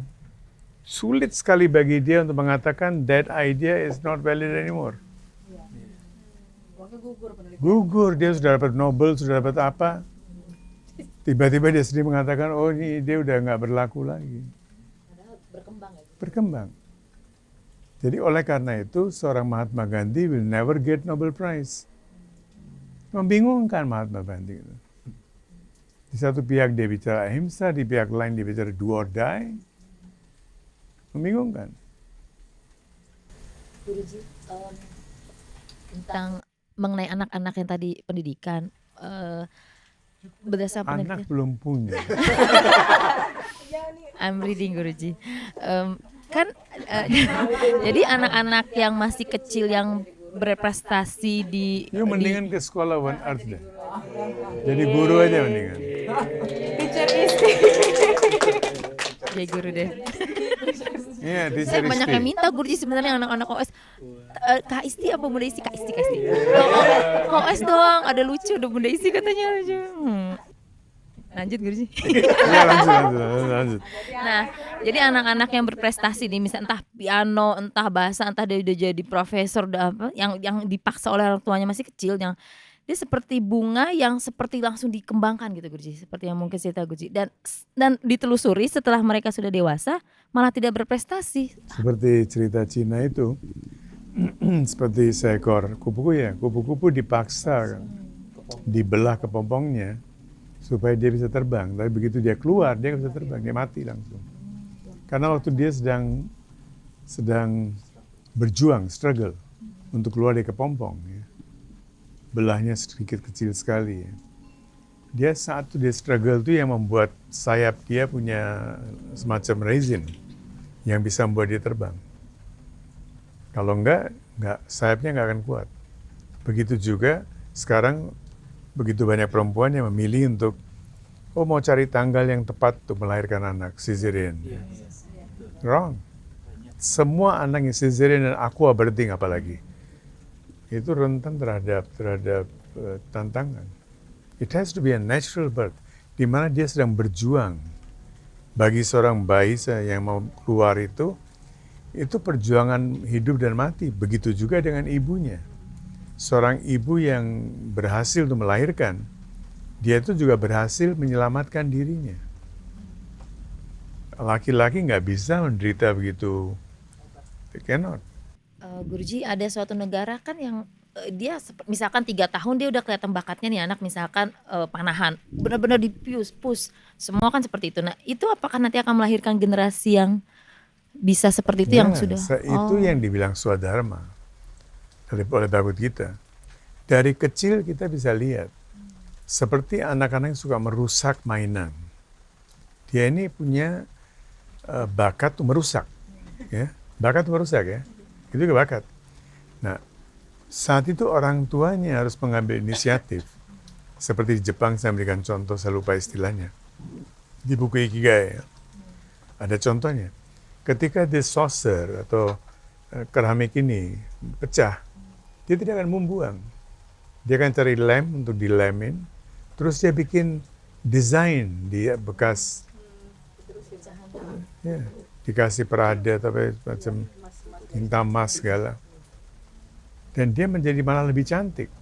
Speaker 2: sulit sekali bagi dia untuk mengatakan that idea is not valid anymore. Gugur, dia sudah dapat Nobel, sudah dapat apa. Tiba-tiba dia sendiri mengatakan, oh ini dia udah nggak berlaku lagi. Berkembang. Jadi oleh karena itu, seorang Mahatma Gandhi will never get Nobel Prize. Membingungkan Mahatma Gandhi. Di satu pihak dia bicara ahimsa, di pihak lain dia bicara do or die. Membingungkan.
Speaker 6: Guruji, tentang mengenai anak-anak yang tadi pendidikan, berdasarkan
Speaker 2: Anak belum punya.
Speaker 6: I'm reading Guruji. Kan jadi anak-anak yang masih kecil yang berprestasi di
Speaker 2: Lu mendingan ke sekolah One Earth deh. Jadi guru aja mendingan.
Speaker 1: Teacher Isti.
Speaker 6: Jadi guru deh.
Speaker 2: Iya,
Speaker 6: Saya
Speaker 2: teacher
Speaker 6: banyak
Speaker 2: Isti.
Speaker 6: yang minta Guruji sebenarnya anak-anak OS. Kak Isti apa Bunda Isti? Kak Isti, Kak Isti. OS doang, ada lucu, ada Bunda Isti katanya lucu. Lanjut Guruji.
Speaker 2: Iya, lanjut.
Speaker 6: Nah, jadi anak-anak yang berprestasi nih, misalnya entah piano, entah bahasa, entah dia udah jadi profesor, udah apa, yang dipaksa oleh orang tuanya masih kecil, yang dia seperti bunga yang seperti langsung dikembangkan gitu Guruji, seperti yang mungkin cerita Guruji. Dan ditelusuri setelah mereka sudah dewasa malah tidak berprestasi.
Speaker 2: Seperti cerita Cina itu, seperti seekor kupu-kupu dipaksa kan, dibelah kepompongnya supaya dia bisa terbang. Tapi begitu dia keluar, dia nggak bisa terbang, dia mati langsung. Karena waktu dia sedang berjuang, struggle untuk keluar dari kepompong, ya. Belahnya sedikit kecil sekali. Ya. Dia saat itu dia struggle itu yang membuat sayap dia punya semacam resin yang bisa membuat dia terbang. Kalau enggak sayapnya nggak akan kuat. Begitu juga sekarang begitu banyak perempuan yang memilih untuk mau cari tanggal yang tepat untuk melahirkan anak, cesarean. Wrong. Semua anak yang cesarean dan aqua birthing apalagi itu rentan terhadap tantangan. It has to be a natural birth, di mana dia sedang berjuang. Bagi seorang bayi yang mau keluar itu perjuangan hidup dan mati. Begitu juga dengan ibunya. Seorang ibu yang berhasil untuk melahirkan, dia itu juga berhasil menyelamatkan dirinya. Laki-laki nggak bisa menderita begitu. They cannot.
Speaker 6: Guruji, ada suatu negara kan yang dia misalkan 3 tahun dia udah kelihatan bakatnya nih anak, misalkan panahan, benar-benar push, semua kan seperti itu. Nah itu apakah nanti akan melahirkan generasi yang bisa seperti itu yang sudah?
Speaker 2: Itu yang dibilang swadharma oleh Bhagavad Gita. Dari kecil kita bisa lihat seperti anak-anak yang suka merusak mainan. Dia ini punya bakat untuk merusak, ya. Bakat merusak ya. Itu juga bakat. Nah, saat itu orang tuanya harus mengambil inisiatif. Seperti di Jepang, saya berikan contoh, saya lupa istilahnya. Di buku Ikigai, ada contohnya. Ketika the saucer atau keramik ini pecah, dia tidak akan membuang. Dia akan cari lem untuk dilemin, terus dia bikin desain dia bekas, ya, dikasih perada tapi macam tinta emas segala. Dan dia menjadi malah lebih cantik.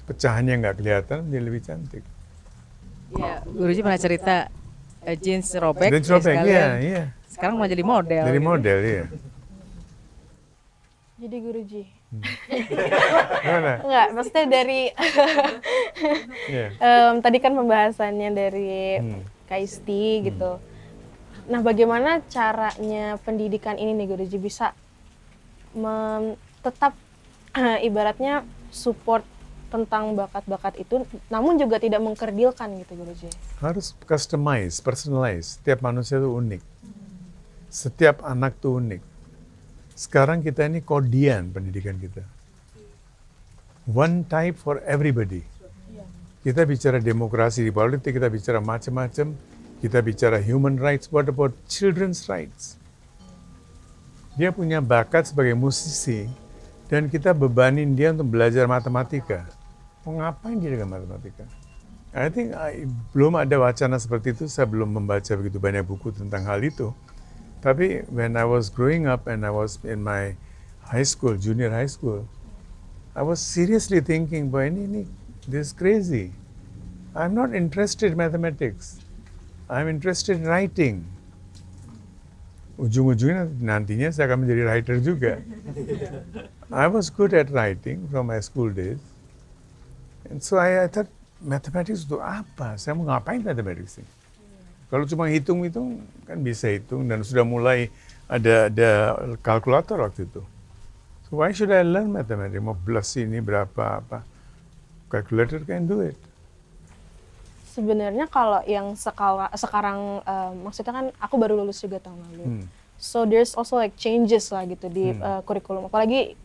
Speaker 2: Pecahannya nggak kelihatan, dia lebih cantik.
Speaker 7: Ya, Guruji pernah cerita jeans robek.
Speaker 2: Jeans robek, iya.
Speaker 7: Sekarang mau jadi model.
Speaker 2: Jadi model, iya.
Speaker 1: Jadi Guruji.
Speaker 2: Gimana?
Speaker 1: Enggak, maksudnya dari
Speaker 2: Yeah.
Speaker 1: tadi kan pembahasannya dari Kak Isti gitu. Nah, bagaimana caranya pendidikan ini nih Guruji bisa tetap ibaratnya support tentang bakat-bakat itu, namun juga tidak mengkerdilkan gitu Guruji.
Speaker 2: Harus customize, personalize. Setiap manusia itu unik. Setiap anak itu unik. Sekarang kita ini kodian pendidikan kita. One type for everybody. Kita bicara demokrasi di politik, kita bicara macam-macam. Kita bicara human rights, what about children's rights? Dia punya bakat sebagai musisi, dan kita bebanin dia untuk belajar matematika. Mau ngapain dia dengan matematika? I think belum ada wacana seperti itu, saya belum membaca begitu banyak buku tentang hal itu. Tapi when I was growing up and I was in my high school, junior high school, I was seriously thinking, boy, ini this is crazy. I'm not interested in mathematics. I'm interested in writing. Ujung-ujungnya nantinya saya akan menjadi writer juga. I was good at writing from my school days. And so I thought, mathematics itu apa? Saya mau ngapain mathematics ini? Kalau cuma hitung-hitung, kan bisa hitung. Dan sudah mulai ada kalkulator waktu itu. So why should I learn mathematics? Mau plus ini berapa, apa. Calculator can do it.
Speaker 1: Sebenarnya kalau yang sekarang maksudnya kan aku baru lulus juga tahun lalu. So there's also like changes lah gitu di kurikulum. Apalagi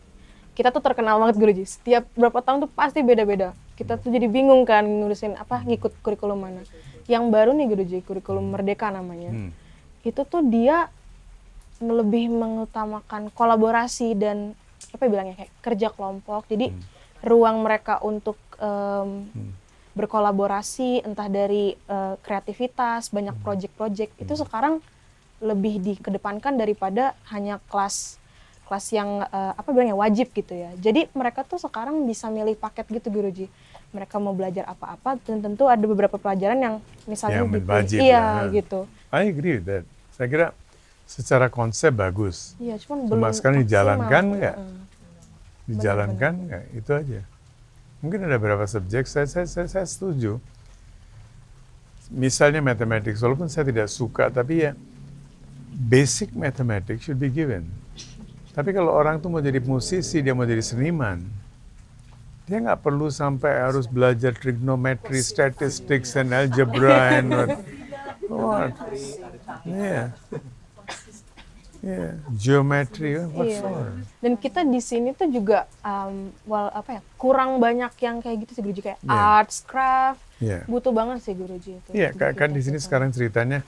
Speaker 1: kita tuh terkenal banget Guruji. Setiap berapa tahun tuh pasti beda-beda. Kita tuh jadi bingung kan ngurusin apa, ngikut kurikulum mana. Yang baru nih Guruji, kurikulum Merdeka namanya. Itu tuh dia lebih mengutamakan kolaborasi dan apa ya bilangnya kayak kerja kelompok. Jadi ruang mereka untuk berkolaborasi entah dari kreativitas, banyak project-project itu sekarang lebih dikedepankan daripada hanya kelas yang apa bilangnya wajib gitu ya. Jadi mereka tuh sekarang bisa milih paket gitu Guruji. Mereka mau belajar apa-apa dan tentu ada beberapa pelajaran yang misalnya
Speaker 2: yang wajib.
Speaker 1: Iya gitu.
Speaker 2: I agree with that. Saya kira secara konsep bagus.
Speaker 1: Iya, cuman
Speaker 2: Cuma
Speaker 1: belum
Speaker 2: sekarang dijalankan
Speaker 1: maksimal.
Speaker 2: nggak? Dijalankan nggak? Itu aja. Mungkin ada beberapa subjek saya setuju. Misalnya mathematics, walaupun saya tidak suka, tapi ya basic mathematics should be given. Tapi kalau orang tuh mau jadi musisi, dia mau jadi seniman, dia nggak perlu sampai harus belajar trigonometry, statistics, and algebra, and what? Yeah. Yeah, geometry, what for?
Speaker 1: Dan kita di sini tuh juga kurang banyak yang kayak gitu sih Guruji, kayak arts, craft, butuh banget sih Guruji itu.
Speaker 2: Iya, kan di sini sekarang ceritanya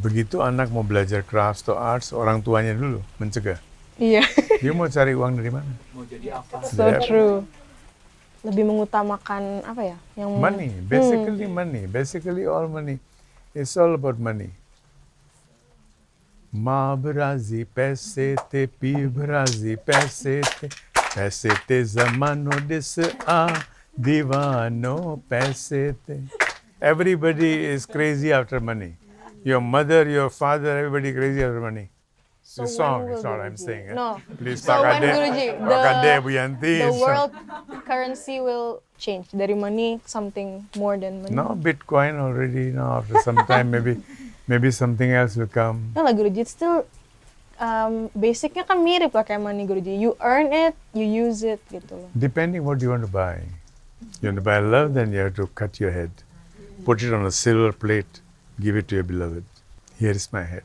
Speaker 2: begitu anak mau belajar craft atau arts, orang tuanya dulu mencegah.
Speaker 1: Iya.
Speaker 2: Dia mau cari uang dari mana?
Speaker 11: Mau jadi apa?
Speaker 1: So true. Lebih mengutamakan apa ya? Yang
Speaker 2: money, basically money, basically all money. It's all about money. माँ बराजी पैसे ते पी बराजी पैसे ते जमानो दिस दीवानो पैसे ते. Everybody is crazy after money. Your mother, your father, everybody crazy after money.
Speaker 1: So
Speaker 2: the song,
Speaker 1: when will
Speaker 2: it's not
Speaker 1: Guruji?
Speaker 2: I'm saying.
Speaker 1: No.
Speaker 2: Please,
Speaker 1: So when Guruji, the
Speaker 2: the
Speaker 1: world currency will change dari money something more than money.
Speaker 2: No, Bitcoin already now after some time maybe something else will come.
Speaker 1: No lah Guruji, it's still basicnya kan mirip lah kayak money Guruji. You earn it, you use it gitu loh.
Speaker 2: Depending what you want to buy. You want to buy love, then you have to cut your head. Put it on a silver plate, give it to your beloved. Here is my head.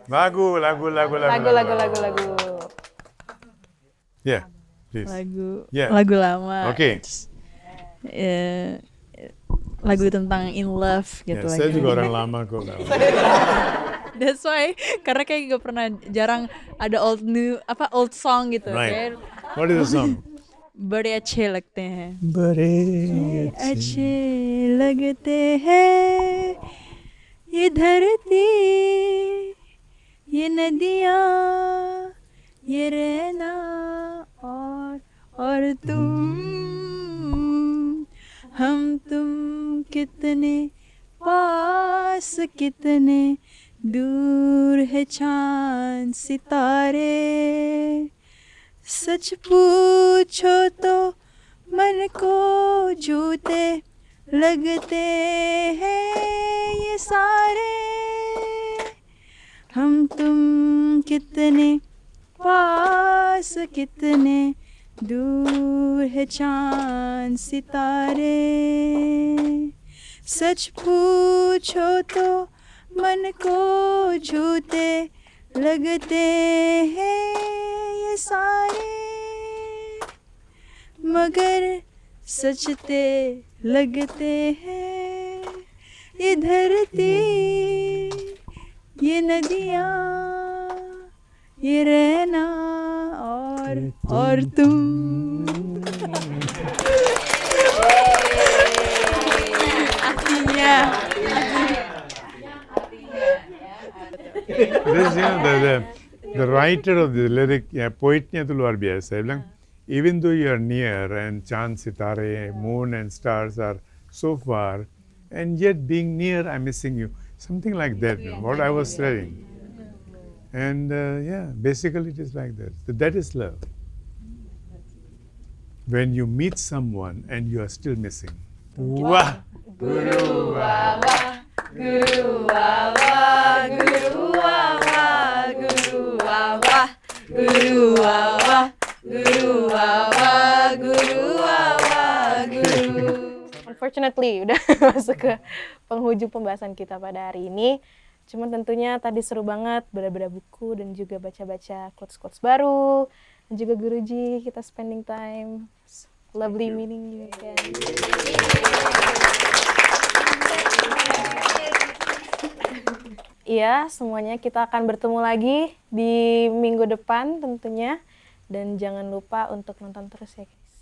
Speaker 2: Lagu. Yeah, please.
Speaker 3: Lagu lama.
Speaker 2: Okay.
Speaker 3: Lagu tentang in love gitu
Speaker 2: Ya, saya juga orang lama kok.
Speaker 3: That's why karena kayak gak pernah jarang ada old song gitu.
Speaker 2: Right.
Speaker 3: Kayak,
Speaker 2: What is the song?
Speaker 3: बड़े अच्छे लगते हैं
Speaker 2: बड़े
Speaker 3: अच्छे लगते हैं ये धरती ये नदियाँ ये रहना और तुम हम तुम कितने पास कितने दूर है चांद सितारे सच पूछो तो मन को झूठे लगते हैं ये सारे हम तुम कितने पास कितने दूर है चांद सितारे सच पूछो तो मन को झूठे लगते हैं ये सारे मगर सचते लगते हैं ये धरती ये नदियाँ ये रहना और तुम
Speaker 2: This, the writer of the lyric, poetnya itu luar biasa. Dia bilang, even though you are near and chand, sitare, moon and stars are so far, and yet being near, I'm missing you. Something like that, what I was studying. And yeah, basically it is like that. So that is love. When you meet someone and you are still missing. Wah!
Speaker 3: Guru Wawa, Guru Wawa, Guru Wawa, Guru Wawa, Guru Wawa, Guru Wawa, Guru Wawa, Guru.
Speaker 1: Unfortunately, udah masuk ke penghujung pembahasan kita pada hari ini. Cuman tentunya tadi seru banget beda-beda buku dan juga baca-baca quotes-quotes baru. Dan juga Guruji, kita spending time. Lovely meeting you again. Iya, semuanya kita akan bertemu lagi di minggu depan tentunya. Dan jangan lupa untuk nonton terus ya guys.